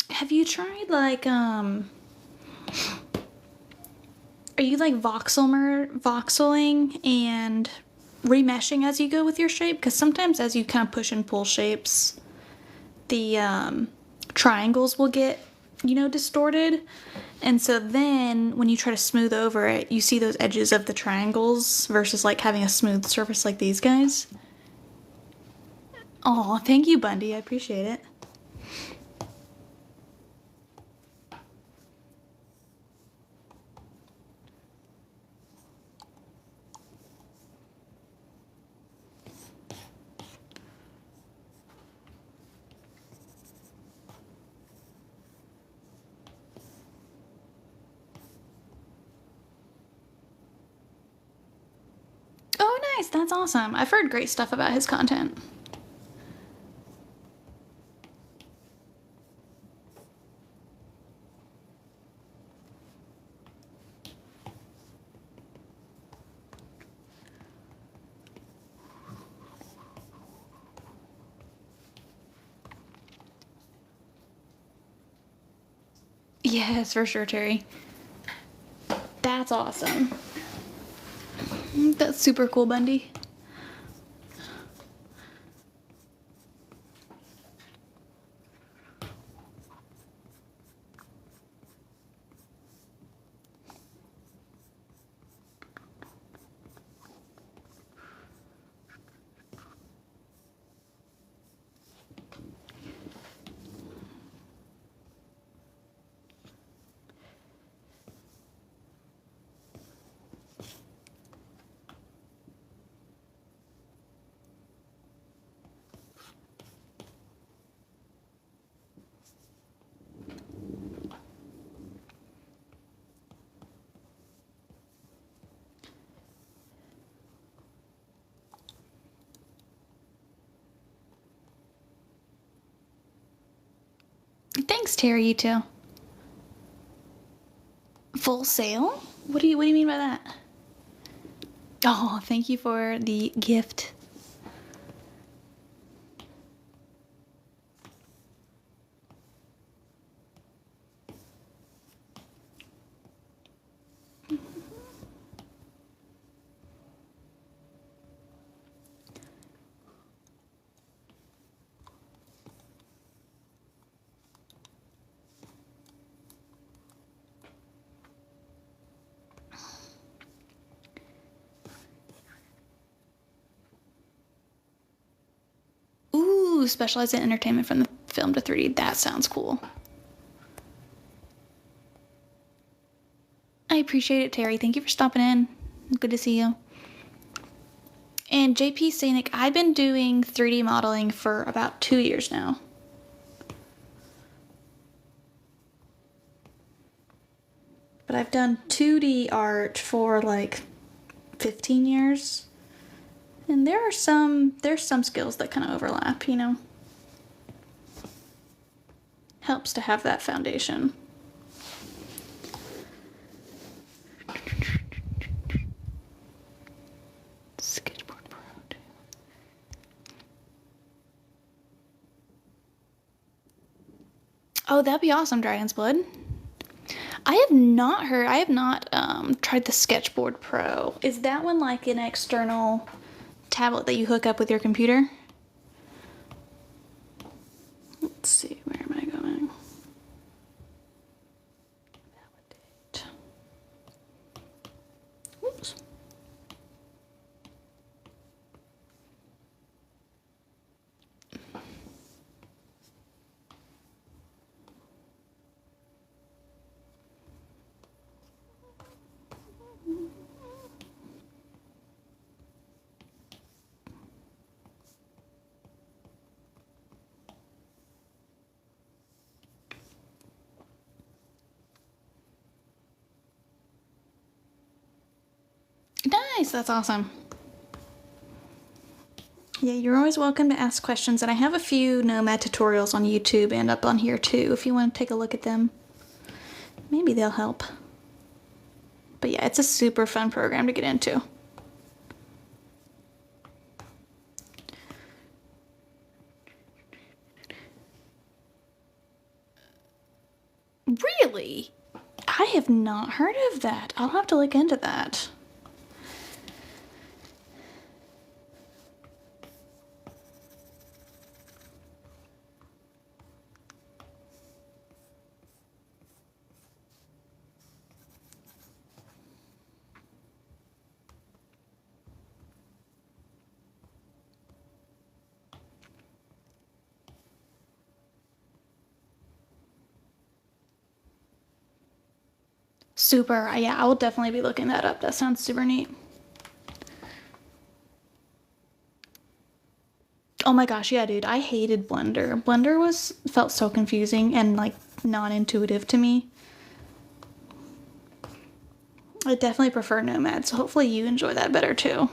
Speaker 1: Have you tried like are you like voxeling and remeshing as you go with your shape? Because sometimes as you kind of push and pull shapes, the triangles will get, distorted. And so then when you try to smooth over it, you see those edges of the triangles versus like having a smooth surface like these guys. Oh, thank you, Bundy. I appreciate it. Oh, nice. That's awesome. I've heard great stuff about his content. Yes, for sure, Terry. That's awesome. That's super cool, Bundy. Thanks, Terry, you too. Full sale? What do you mean by that? Oh, thank you for the gift. Ooh, specialized in entertainment from the film to 3D. That sounds cool. I appreciate it, Terry. Thank you for stopping in. Good to see you. And JP Scenic, I've been doing 3D modeling for about 2 years now. But I've done 2D art for like 15 years. And there's some skills that kind of overlap, you know. Helps to have that foundation. Sketchboard Pro. Oh, that'd be awesome, Dragon's Blood. I have not tried the Sketchboard Pro. Is that one like an external tablet that you hook up with your computer? Let's see, where am I going? Validate. Oops. Nice, that's awesome. Yeah, you're always welcome to ask questions, and I have a few Nomad tutorials on YouTube and up on here too if you want to take a look at them. Maybe they'll help. But yeah, it's a super fun program to get into. Really? I have not heard of that. I'll have to look into that. Super. Yeah, I will definitely be looking that up. That sounds super neat. Oh my gosh, yeah, dude. I hated Blender. Blender felt so confusing and like non-intuitive to me. I definitely prefer Nomad, so hopefully you enjoy that better too.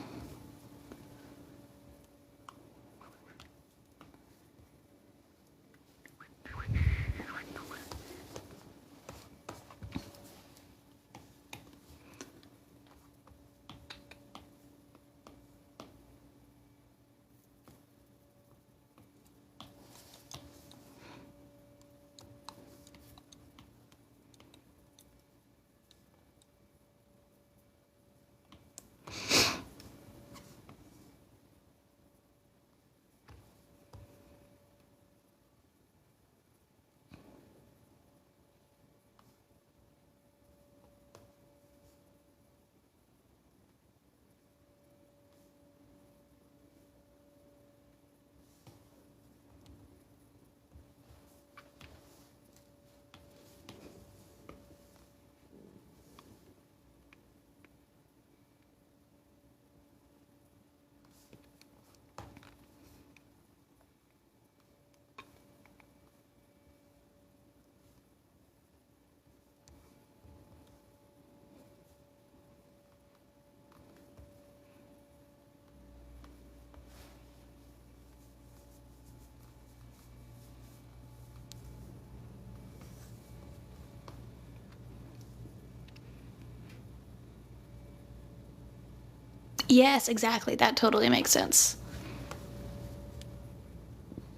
Speaker 1: Yes, exactly. That totally makes sense.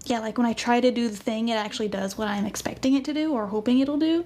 Speaker 1: Yeah, like when I try to do the thing, it actually does what I'm expecting it to do or hoping it'll do.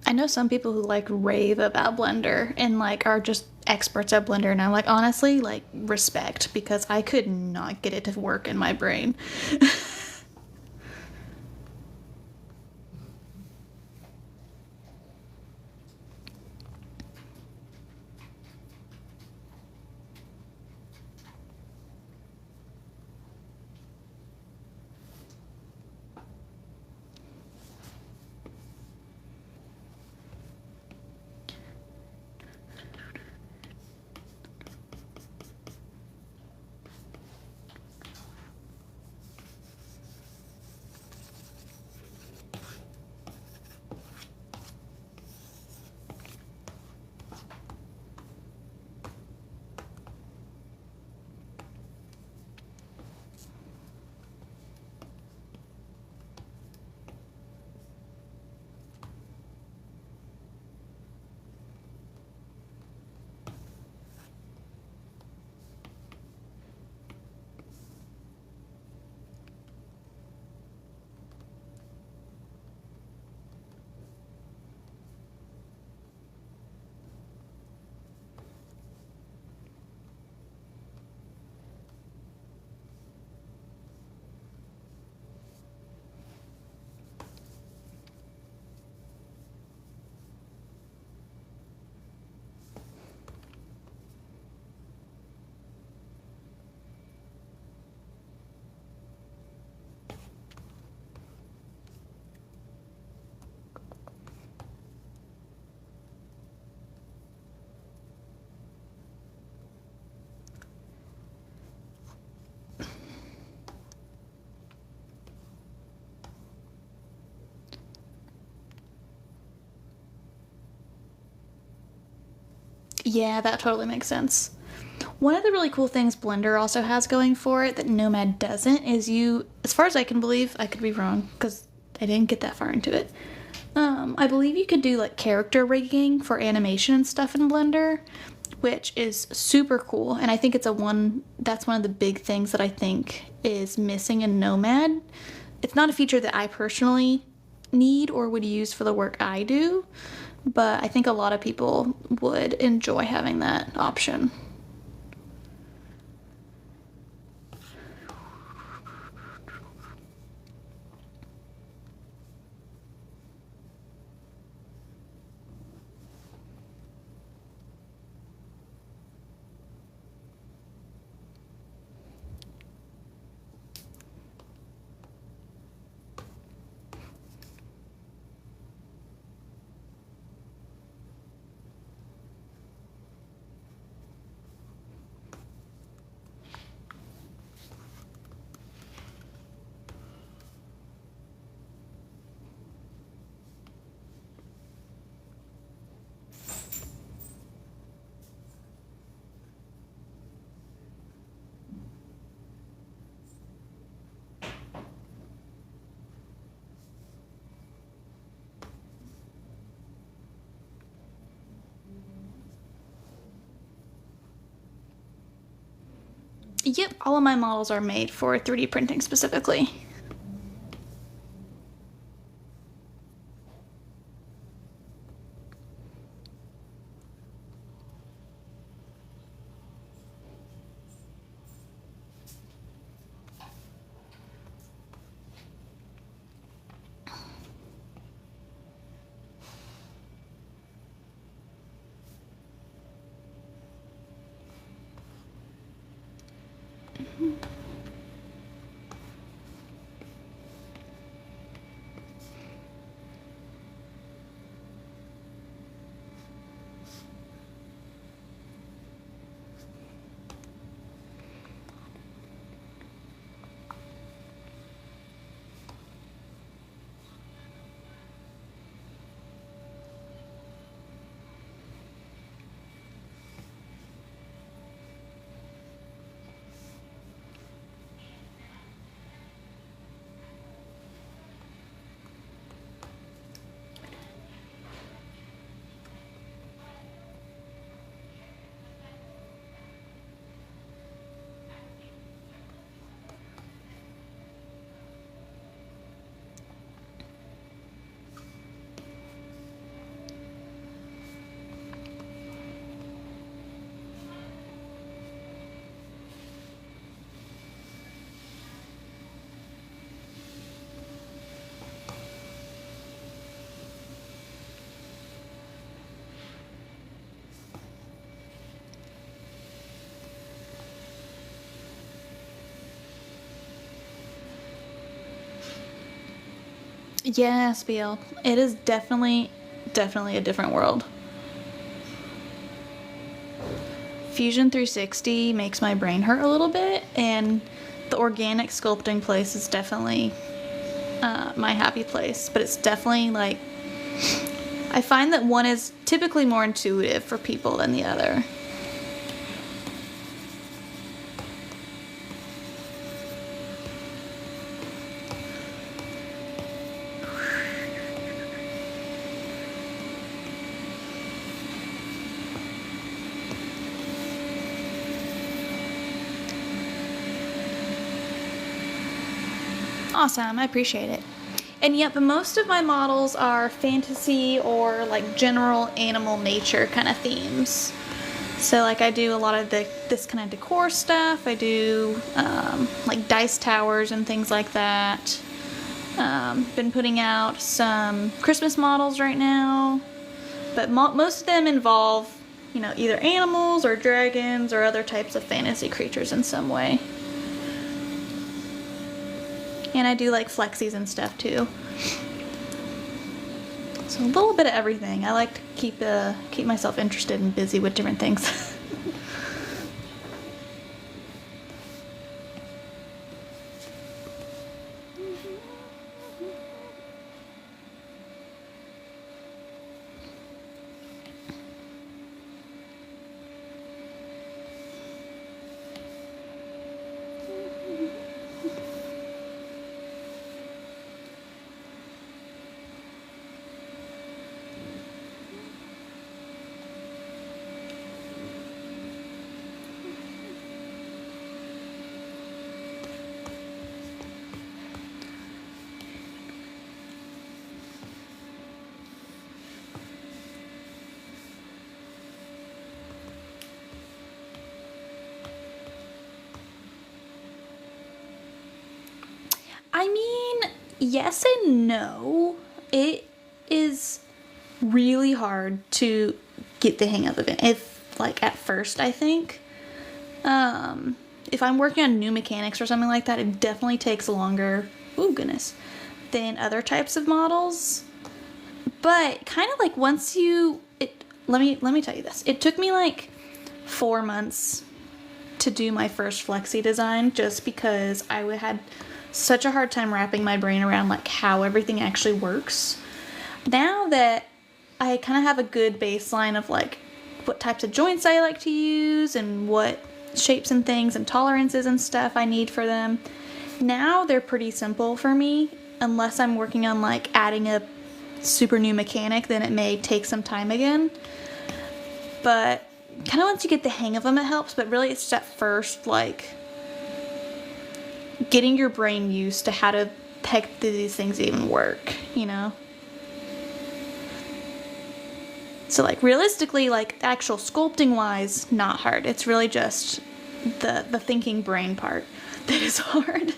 Speaker 1: I know some people who like rave about Blender and like are just experts at Blender, and I'm like, honestly, like respect, because I could not get it to work in my brain. Yeah, that totally makes sense. One of the really cool things Blender also has going for it that Nomad doesn't is you, as far as I can believe, I could be wrong because I didn't get that far into it. I believe you could do like character rigging for animation and stuff in Blender, which is super cool. And I think that's one of the big things that I think is missing in Nomad. It's not a feature that I personally need or would use for the work I do, but I think a lot of people would enjoy having that option. Yep, all of my models are made for 3D printing specifically. Yes, Beal. It is definitely, definitely a different world. Fusion 360 makes my brain hurt a little bit, and the organic sculpting place is definitely my happy place. But it's definitely like, I find that one is typically more intuitive for people than the other. Awesome, I appreciate it. And yet, but most of my models are fantasy or like general animal nature kind of themes. So like I do a lot of this kind of decor stuff. I do like dice towers and things like that. Been putting out some Christmas models right now, but most of them involve, you know, either animals or dragons or other types of fantasy creatures in some way. And I do like flexies and stuff too. So a little bit of everything. I like to keep myself interested and busy with different things. I mean, yes and no. It is really hard to get the hang of it. If, like, at first, I think. If I'm working on new mechanics or something like that, it definitely takes longer, oh goodness, than other types of models. But kind of like once let me tell you this. It took me like 4 months to do my first flexi design just because I had such a hard time wrapping my brain around like how everything actually works. Now that I kind of have a good baseline of like what types of joints I like to use and what shapes and things and tolerances and stuff I need for them, now they're pretty simple for me. Unless I'm working on like adding a super new mechanic, then it may take some time again. But kind of once you get the hang of them, it helps. But really, it's at first like getting your brain used to how to heck do these things even work, you know? So like realistically, like actual sculpting wise, not hard. It's really just the thinking brain part that is hard.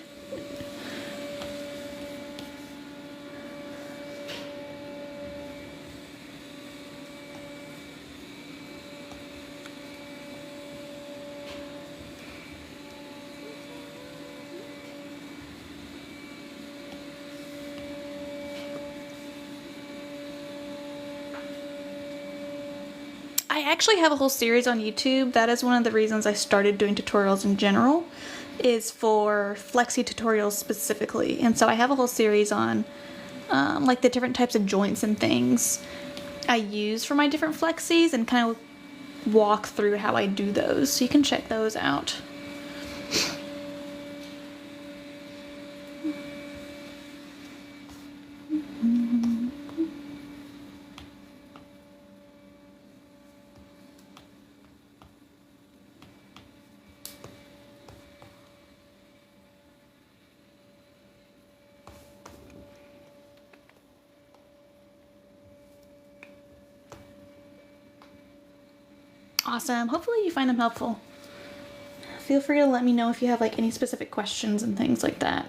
Speaker 1: I actually have a whole series on YouTube. That is one of the reasons I started doing tutorials in general, is for flexi tutorials specifically. And so I have a whole series on like the different types of joints and things I use for my different flexis, and kind of walk through how I do those. So you can check those out. Awesome. Hopefully you find them helpful. Feel free to let me know if you have like any specific questions and things like that.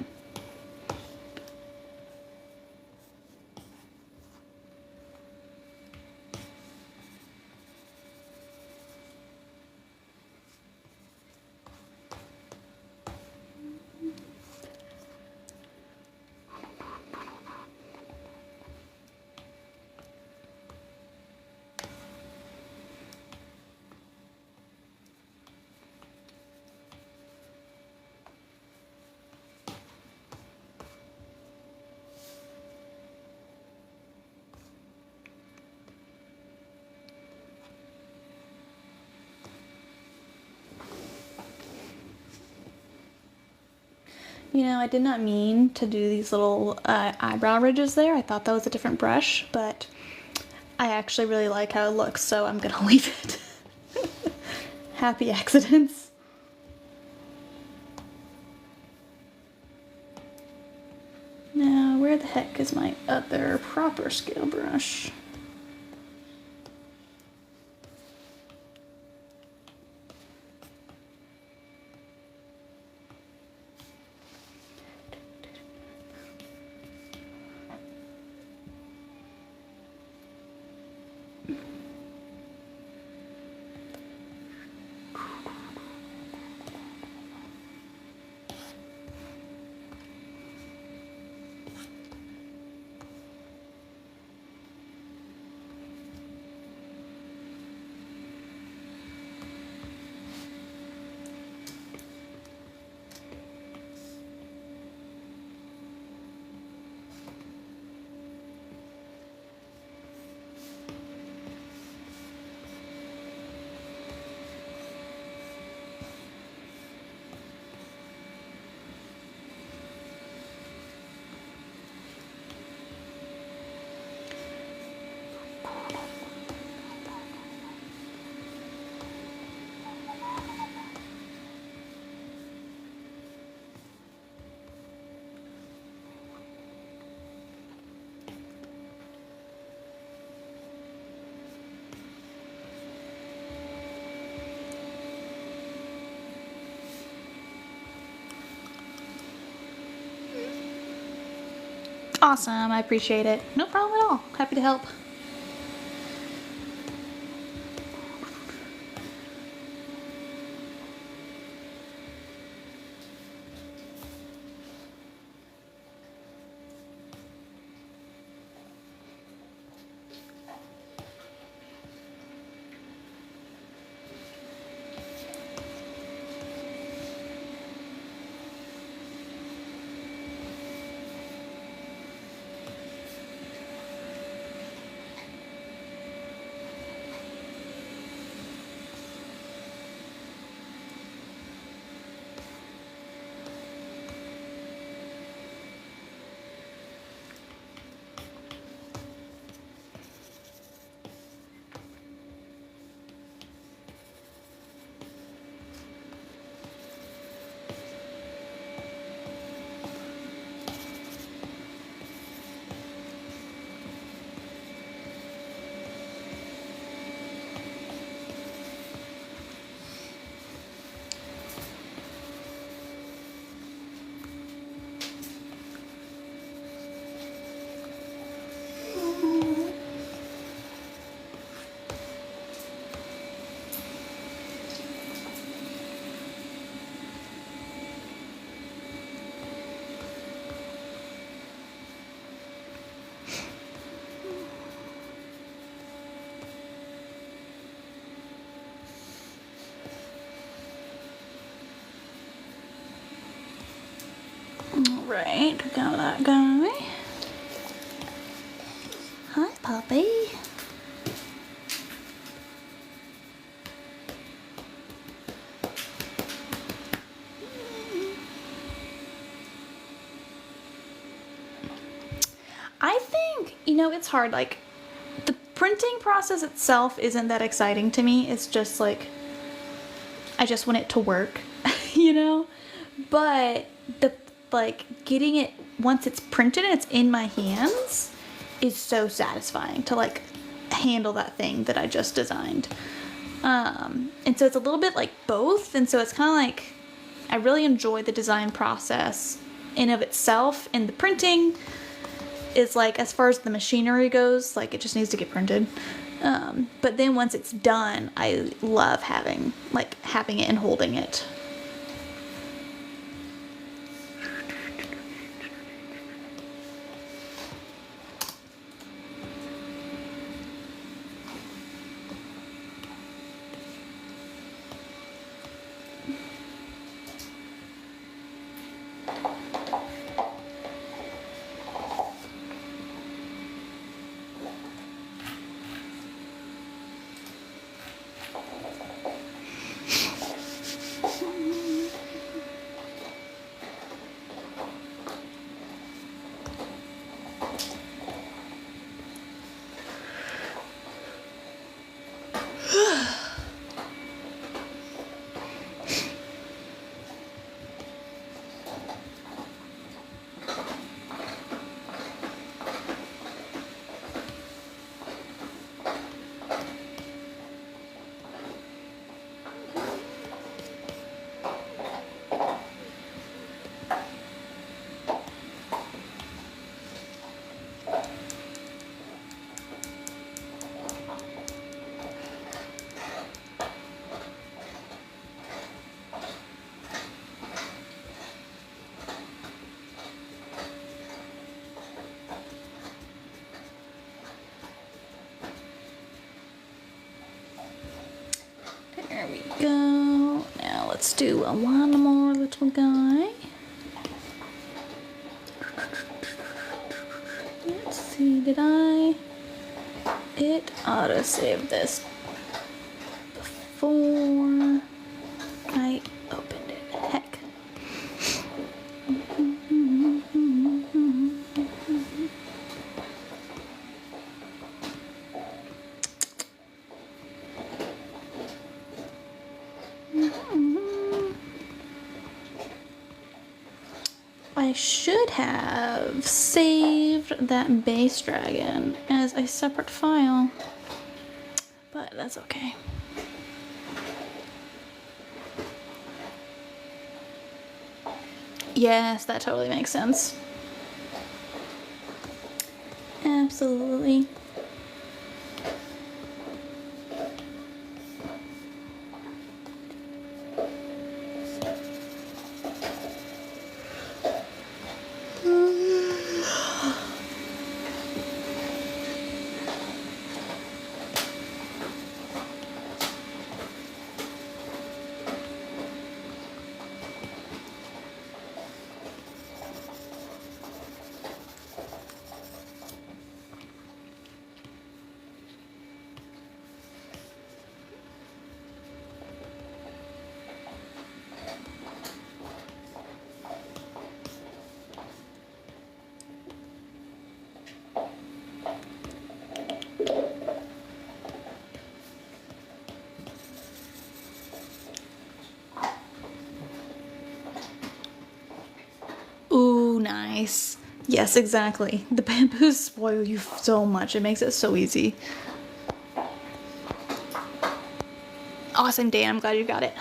Speaker 1: You know, I did not mean to do these little eyebrow ridges there. I thought that was a different brush, but I actually really like how it looks, so I'm gonna leave it. Happy accidents. Now, where the heck is my other proper scale brush? Awesome, I appreciate it. No problem at all. Happy to help. right, got that guy. Hi, puppy. I think, you know, it's hard. Like, the printing process itself isn't that exciting to me. It's just like, I just want it to work, you know? But the, like, getting it, once it's printed and it's in my hands, is so satisfying to, like, handle that thing that I just designed. And so it's a little bit like both. And so it's kind of like, I really enjoy the design process in of itself, and the printing is like, as far as the machinery goes, like, it just needs to get printed. But then once it's done, I love having it and holding it. There we go. Now let's do one more little guy. Let's see, did it ought to save this before I opened it. Heck. I should have saved that base dragon as a separate file, but that's okay. Yes, that totally makes sense. Absolutely. Ooh, nice. Yes, exactly. The bamboos spoil you so much. It makes it so easy. Awesome, Dan. I'm glad you got it.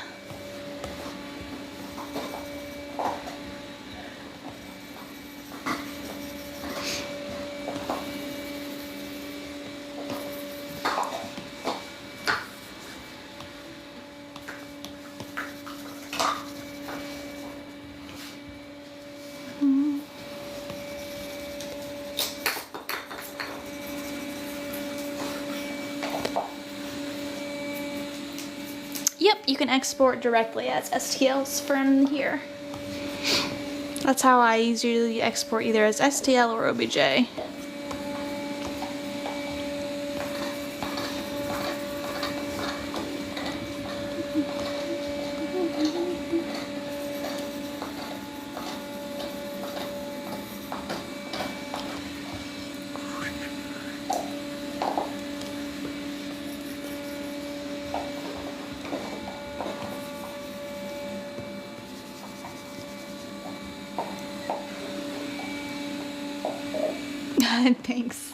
Speaker 1: Yep, you can export directly as STLs from here. That's how I usually export, either as STL or OBJ. Thanks.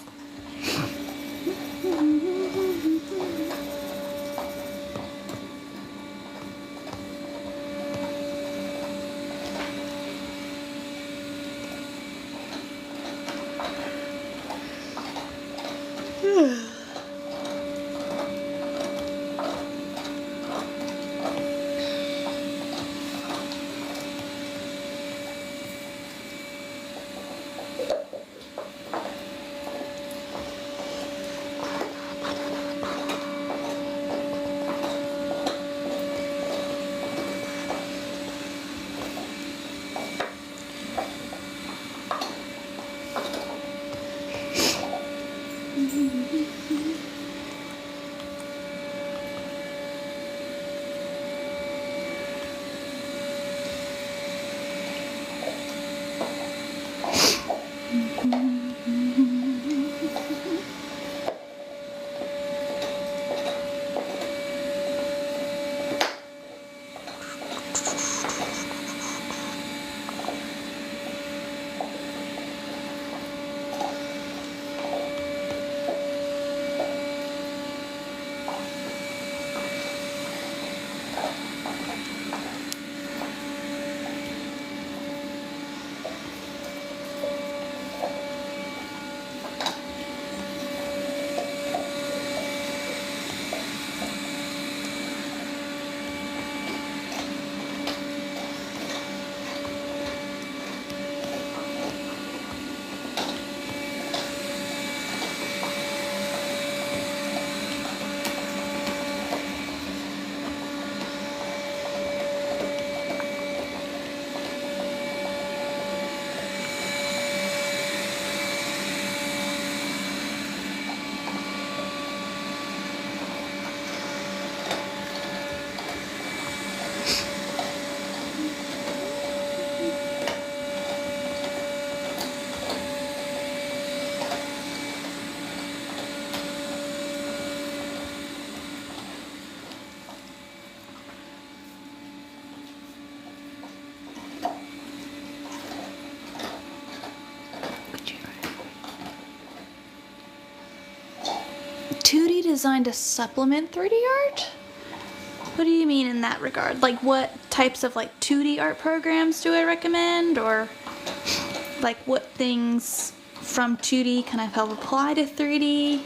Speaker 1: Designed to supplement 3D art? What do you mean in that regard? Like, what types of like 2D art programs do I recommend, or like what things from 2D can I help apply to 3D?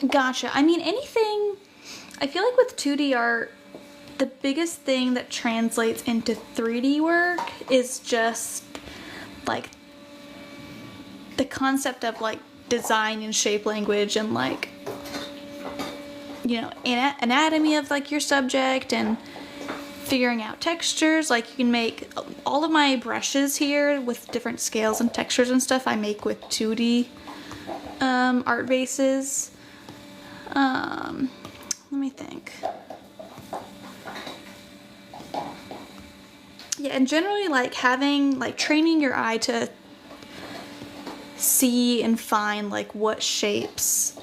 Speaker 1: Gotcha. I mean, anything, I feel like with 2D art, the biggest thing that translates into 3D work is just like the concept of like design and shape language and like, you know, anatomy of like your subject and figuring out textures. Like you can make all of my brushes here with different scales and textures and stuff I make with 2D art bases. Let me think. Yeah, and generally like training your eye to see and find like what shapes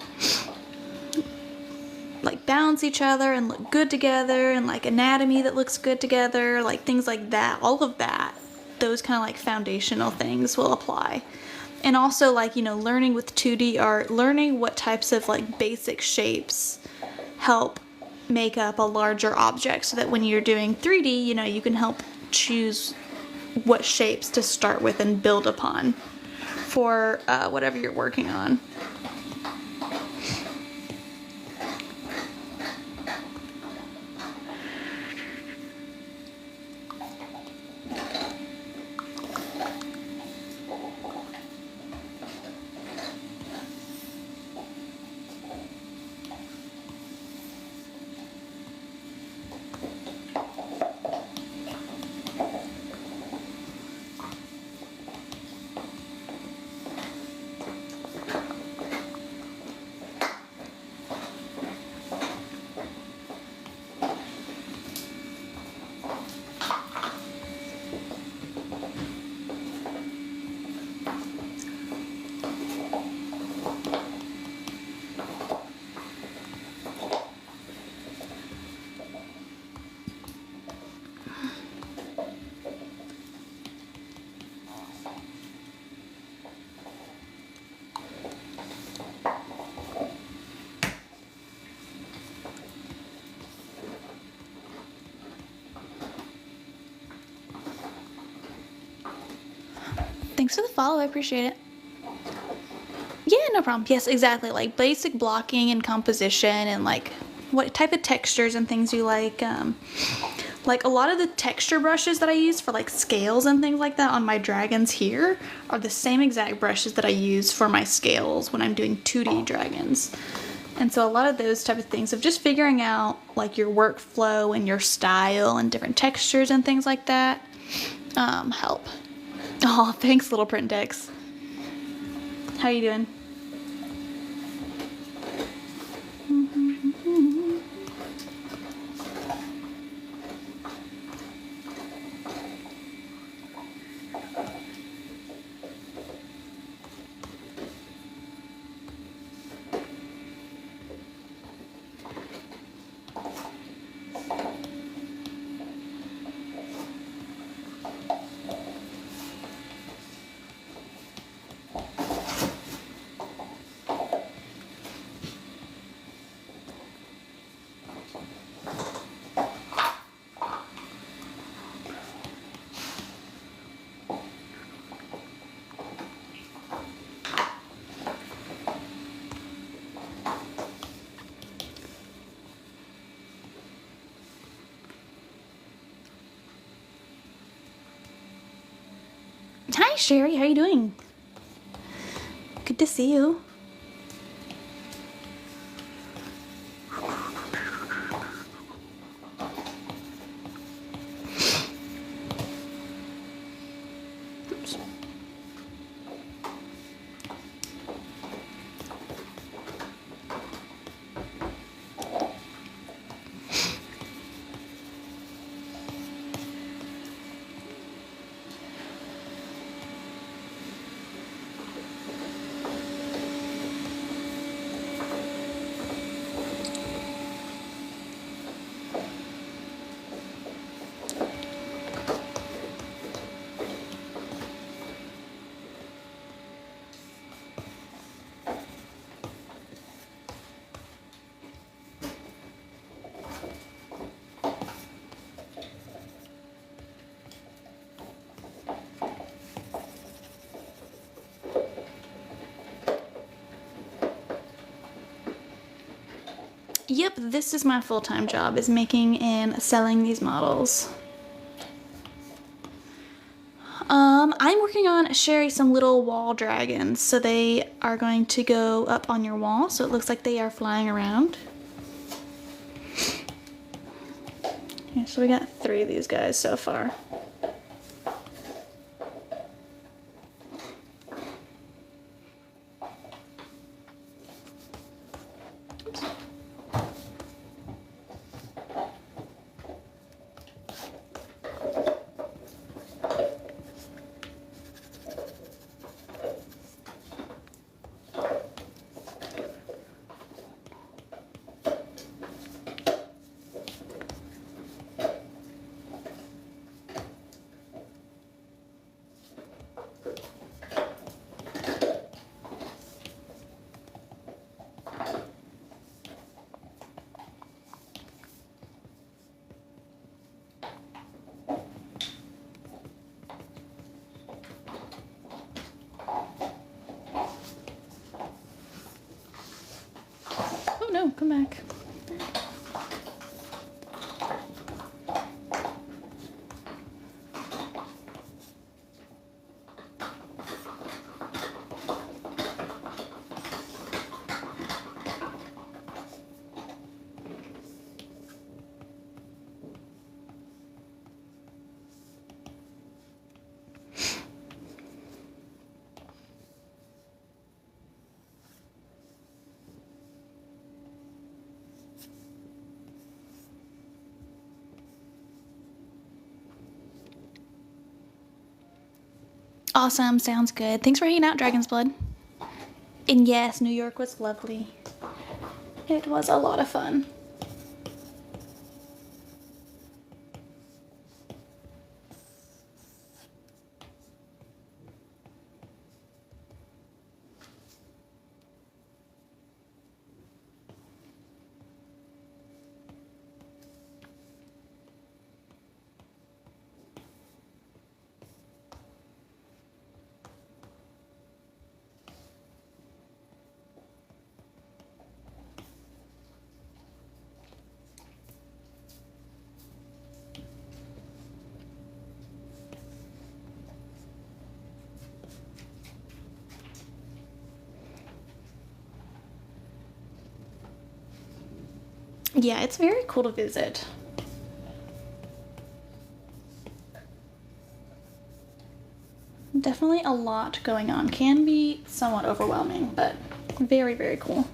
Speaker 1: like balance each other and look good together, and like anatomy that looks good together, like things like that. All of that, those kind of like foundational things will apply. And also like, you know, learning with 2D art, learning what types of like basic shapes help make up a larger object, so that when you're doing 3D, you know, you can help choose what shapes to start with and build upon for whatever you're working on. Thanks for the follow, I appreciate it. Yeah, no problem. Yes, exactly. Like basic blocking and composition, and like what type of textures and things you like. Like a lot of the texture brushes that I use for like scales and things like that on my dragons here are the same exact brushes that I use for my scales when I'm doing 2D dragons. And so a lot of those type of things of just figuring out like your workflow and your style and different textures and things like that help. Oh, thanks, Little Print Dex. How you doing? Hi, Sherry. How you doing? Good to see you. Oops. Yep, this is my full-time job, is making and selling these models. I'm working on, Sherry, some little wall dragons. So they are going to go up on your wall, so it looks like they are flying around. Okay, so we got 3 of these guys so far. Oh no, come back. Awesome, sounds good. Thanks for hanging out, Dragon's Blood. And yes, New York was lovely. It was a lot of fun. Yeah, it's very cool to visit. Definitely a lot going on. Can be somewhat overwhelming, but very, very cool.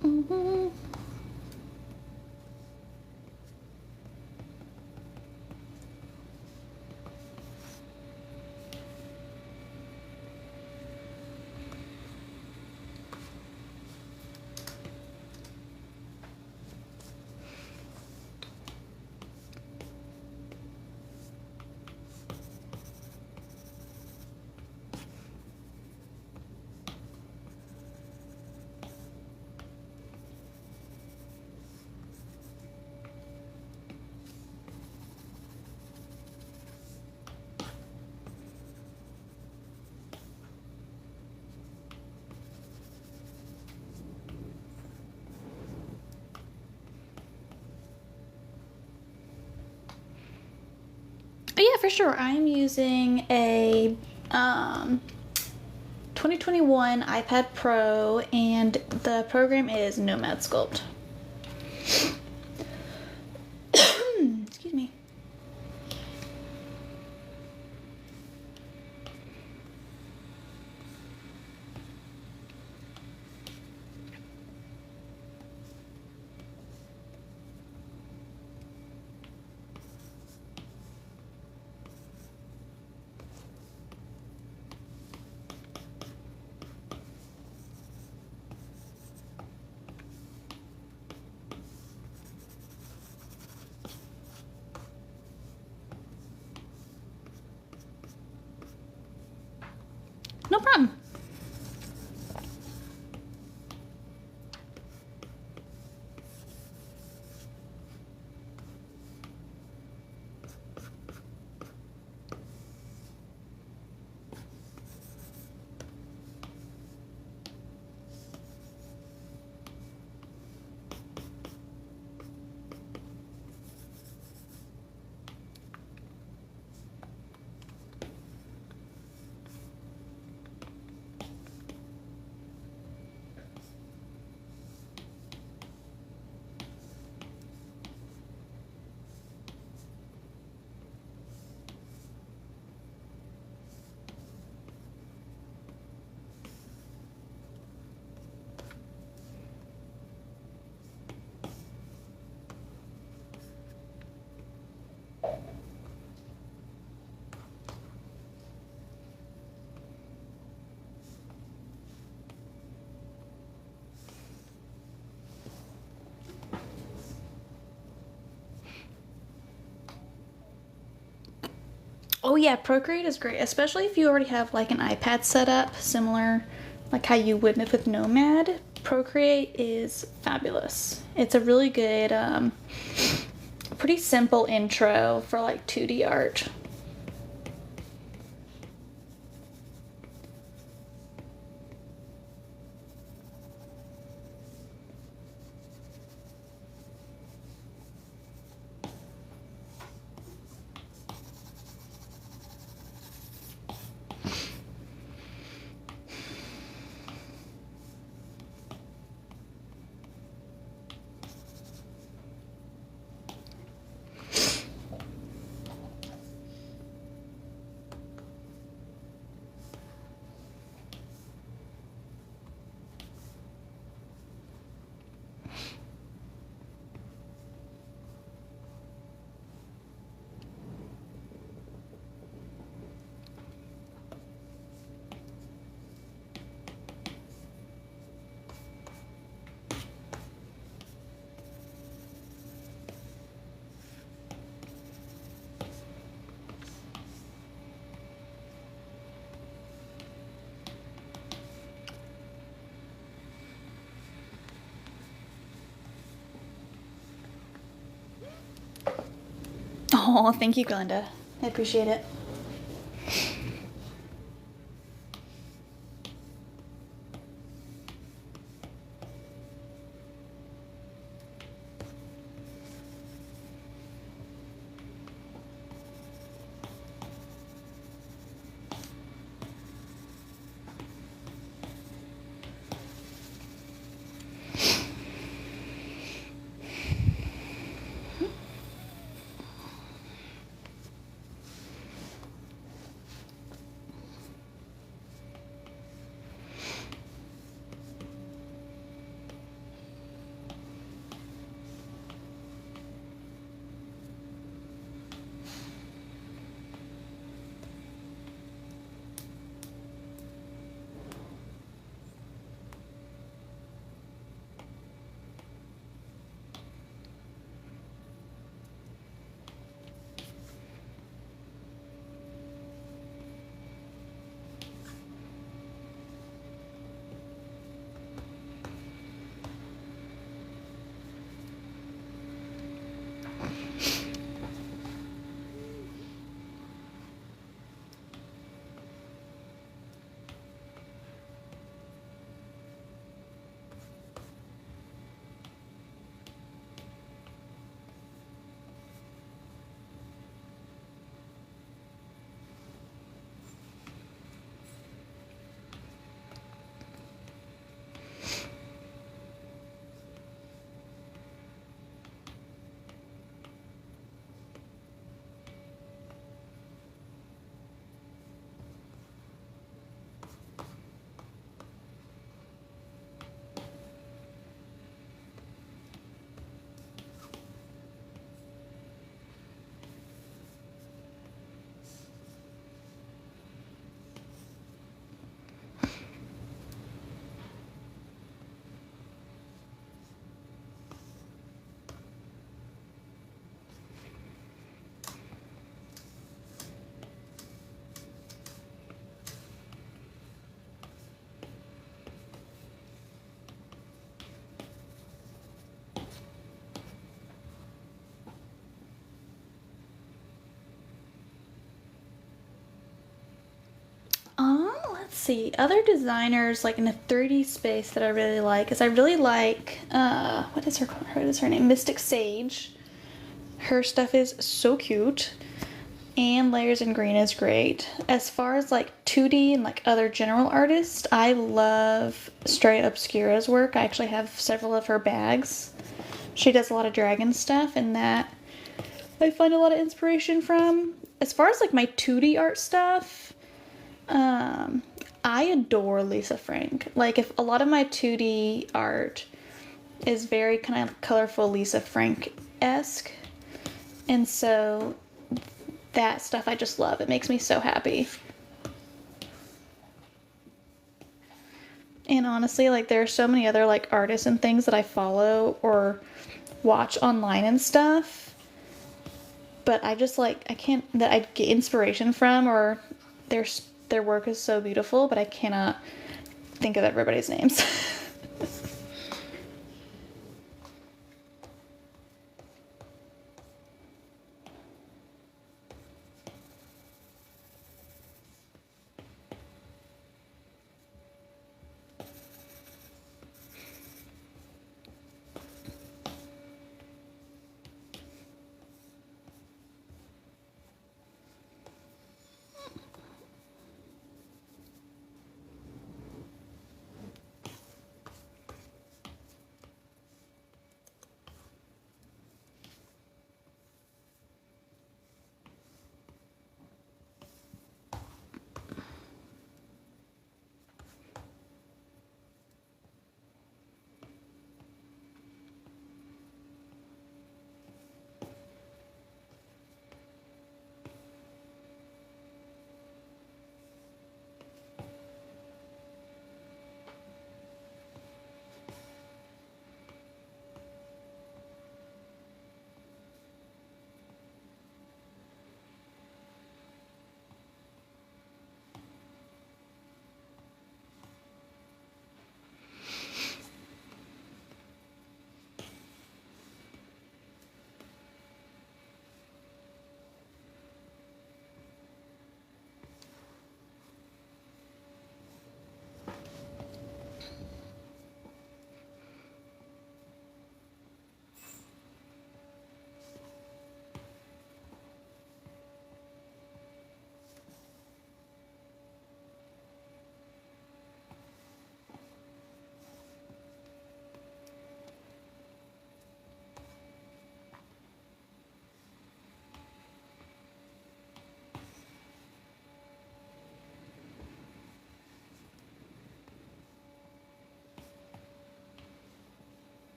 Speaker 1: Mm-hmm. Yeah, for sure. I'm using a 2021 iPad Pro, and the program is Nomad Sculpt. Excuse me. No problem. Oh yeah, Procreate is great, especially if you already have like an iPad set up, similar like how you would with Nomad. Procreate is fabulous. It's a really good, pretty simple intro for like 2D art. Oh, thank you, Glenda. I appreciate it. see, other designers like in the 3D space that I really like is I really like what is her name? Mystic Sage. Her stuff is so cute. And Layers in Green is great. As far as like 2D and like other general artists, I love Stray Obscura's work. I actually have several of her bags. She does a lot of dragon stuff, and that I find a lot of inspiration from. As far as like my 2D art stuff, I adore Lisa Frank. Like, if a lot of my 2D art is very kind of colorful Lisa Frank-esque, and so that stuff I just love. It makes me so happy. And honestly, like, there are so many other like artists and things that I follow or watch online and stuff, but I just like I can't that I get inspiration from, or their work is so beautiful, but I cannot think of everybody's names.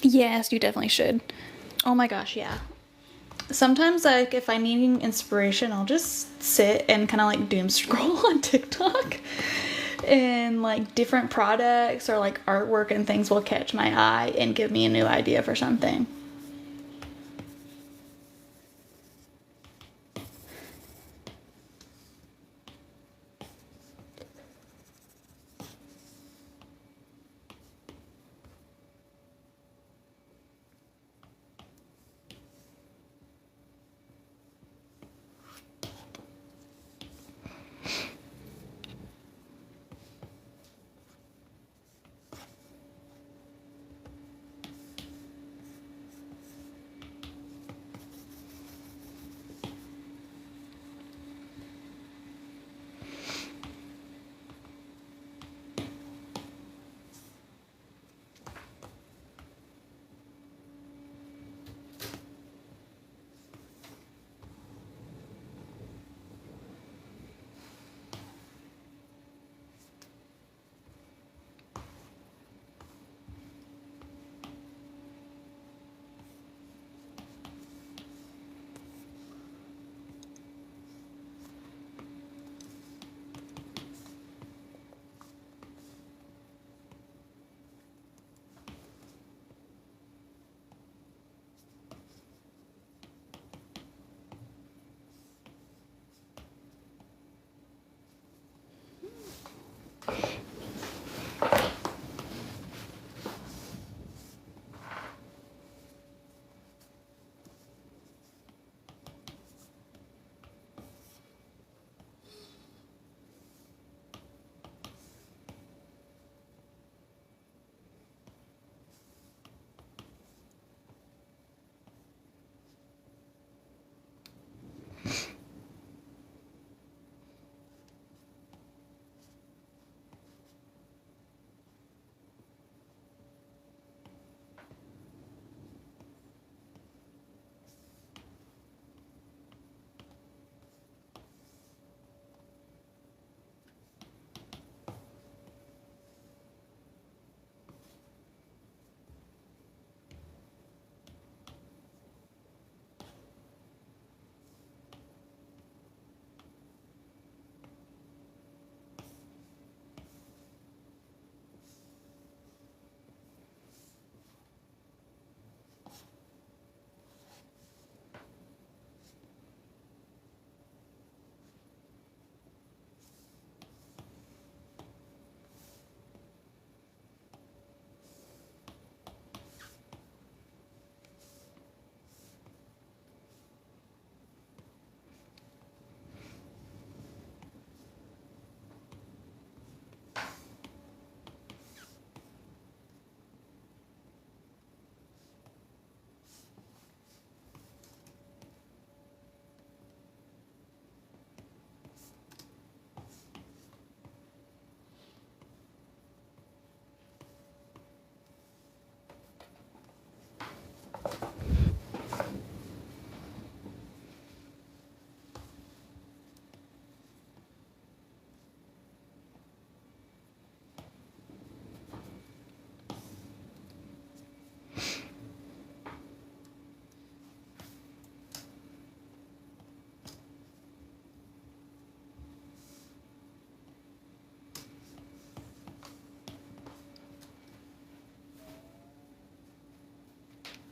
Speaker 1: Yes, you definitely should. Oh my gosh, yeah. Sometimes, like, if I'm needing inspiration, I'll just sit and kind of like doom scroll on TikTok, and like different products or like artwork and things will catch my eye and give me a new idea for something.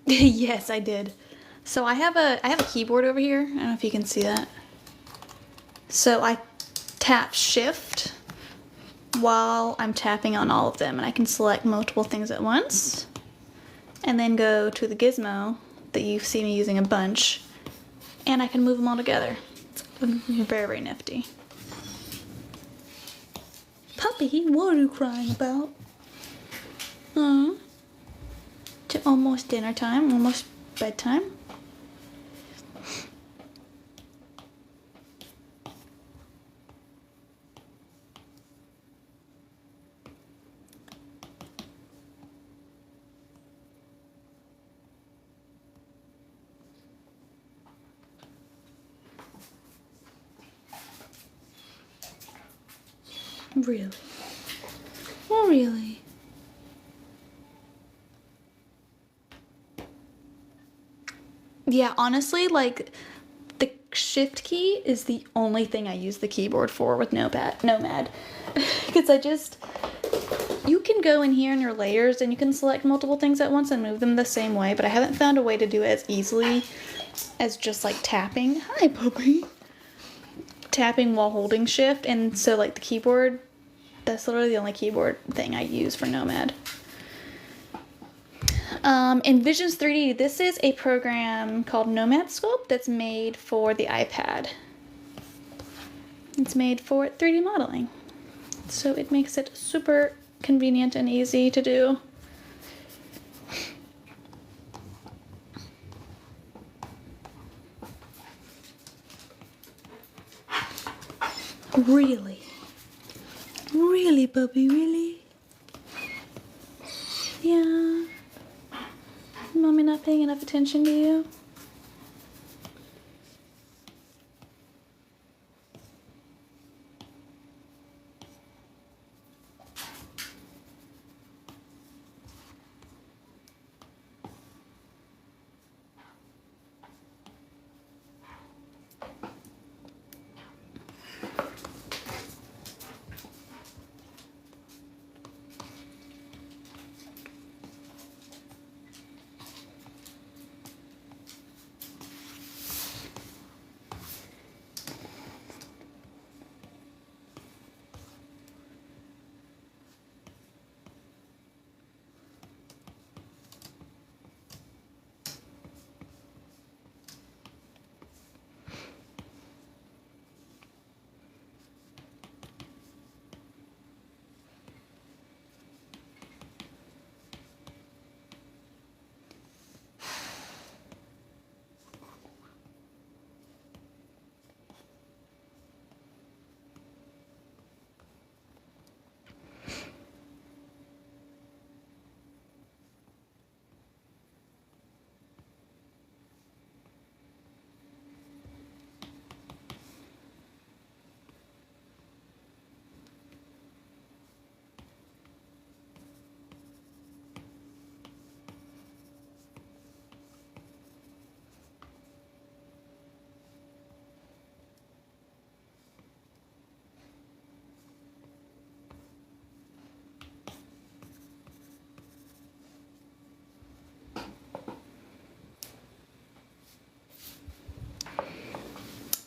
Speaker 1: Yes, I did. So I have a keyboard over here. I don't know if you can see that. So I tap shift while I'm tapping on all of them, and I can select multiple things at once and then go to the gizmo that you see me using a bunch, and I can move them all together. It's very, very nifty. Puppy, what are you crying about? It's almost dinner time, almost bedtime. Really? Oh, really? Yeah, honestly, like, the shift key is the only thing I use the keyboard for with Nomad. Because you can go in here in your layers and you can select multiple things at once and move them the same way, but I haven't found a way to do it as easily as just like tapping. Hi, puppy. Tapping while holding shift, and so like the keyboard, that's literally the only keyboard thing I use for Nomad. In Visions 3D, this is a program called Nomad Sculpt that's made for the iPad. It's made for 3D modeling, so it makes it super convenient and easy to do. Really? Really, puppy, really? Yeah. Mommy not paying enough attention to you?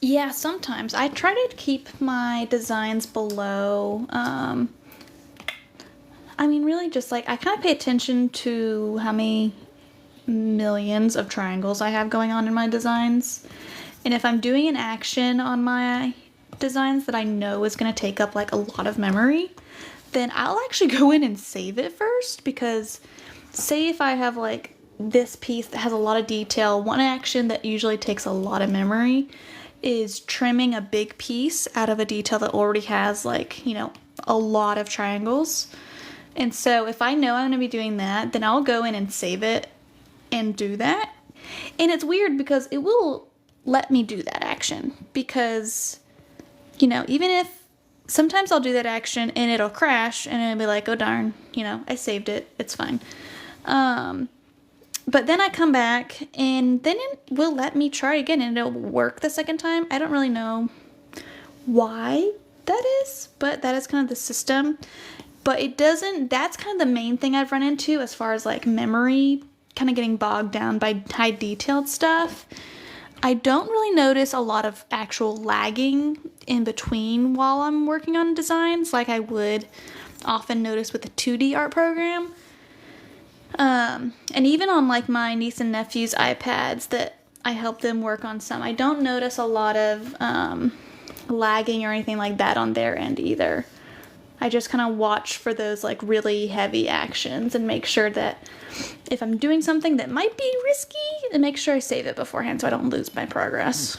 Speaker 1: Yeah, sometimes. I try to keep my designs below, I mean, really just like, I kind of pay attention to how many millions of triangles I have going on in my designs. And if I'm doing an action on my designs that I know is going to take up like a lot of memory, then I'll actually go in and save it first, because say if I have like this piece that has a lot of detail, one action that usually takes a lot of memory is trimming a big piece out of a detail that already has like, you know, a lot of triangles. And so if I know I'm going to be doing that, then I'll go in and save it and do that. And it's weird because it will let me do that action, because, you know, even if sometimes I'll do that action and it'll crash and it'll be like, oh darn, you know, I saved it, it's fine. But then I come back and then it will let me try again and it'll work the second time. I don't really know why that is, but that is kind of the system. But it doesn't, that's kind of the main thing I've run into as far as like memory kind of getting bogged down by high detailed stuff, I don't really notice a lot of actual lagging in between while I'm working on designs like I would often notice with a 2D art program. And even on like my niece and nephew's iPads that I help them work on some, I don't notice a lot of lagging or anything like that on their end either. I just kind of watch for those like really heavy actions and make sure that if I'm doing something that might be risky, then make sure I save it beforehand so I don't lose my progress.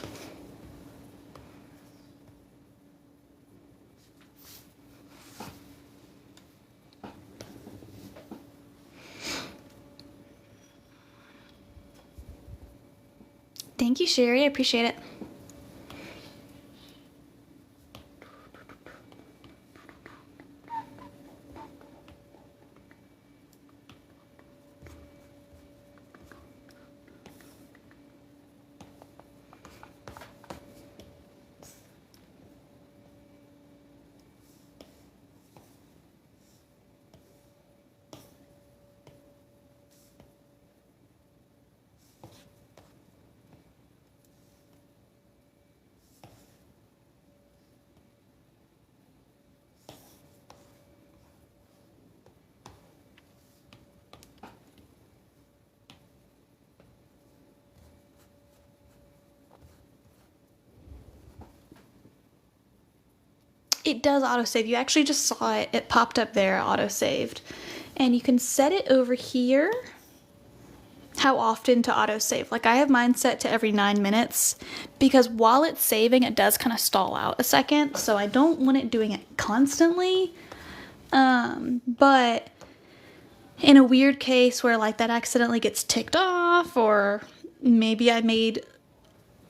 Speaker 1: Thank you, Sherry. I appreciate it. It does autosave. You actually just saw it. It popped up there, autosaved. And you can set it over here how often to autosave. Like I have mine set to every 9 minutes because while it's saving, it does kind of stall out a second. So I don't want it doing it constantly. But in a weird case where like that accidentally gets ticked off, or maybe I made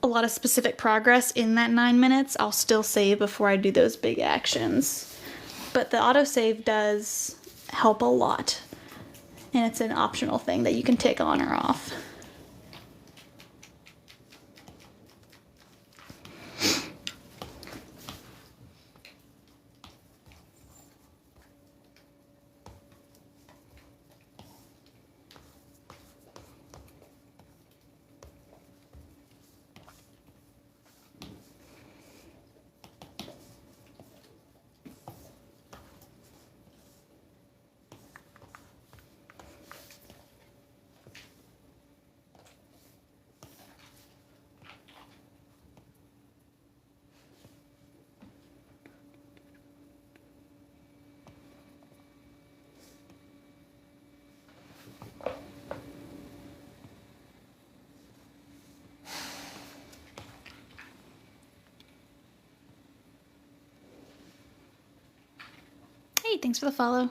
Speaker 1: a lot of specific progress in that 9 minutes, I'll still save before I do those big actions. But the autosave does help a lot. And it's an optional thing that you can tick on or off. Hey, thanks for the follow.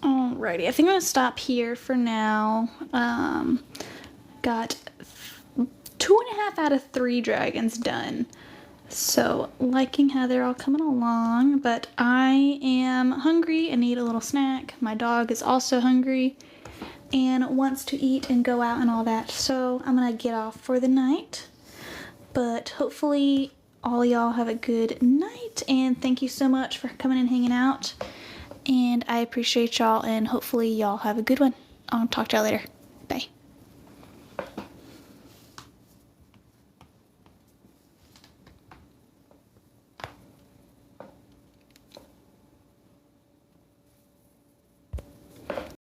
Speaker 1: Alrighty, I think I'm gonna stop here for now. Got 2.5 out of 3 dragons done. So liking how they're all coming along, but I am hungry and need a little snack. My dog is also hungry and wants to eat and go out and all that. So I'm gonna get off for the night, but hopefully all y'all have a good night, and thank you so much for coming and hanging out. And I appreciate y'all, and hopefully y'all have a good one. I'll talk to y'all later.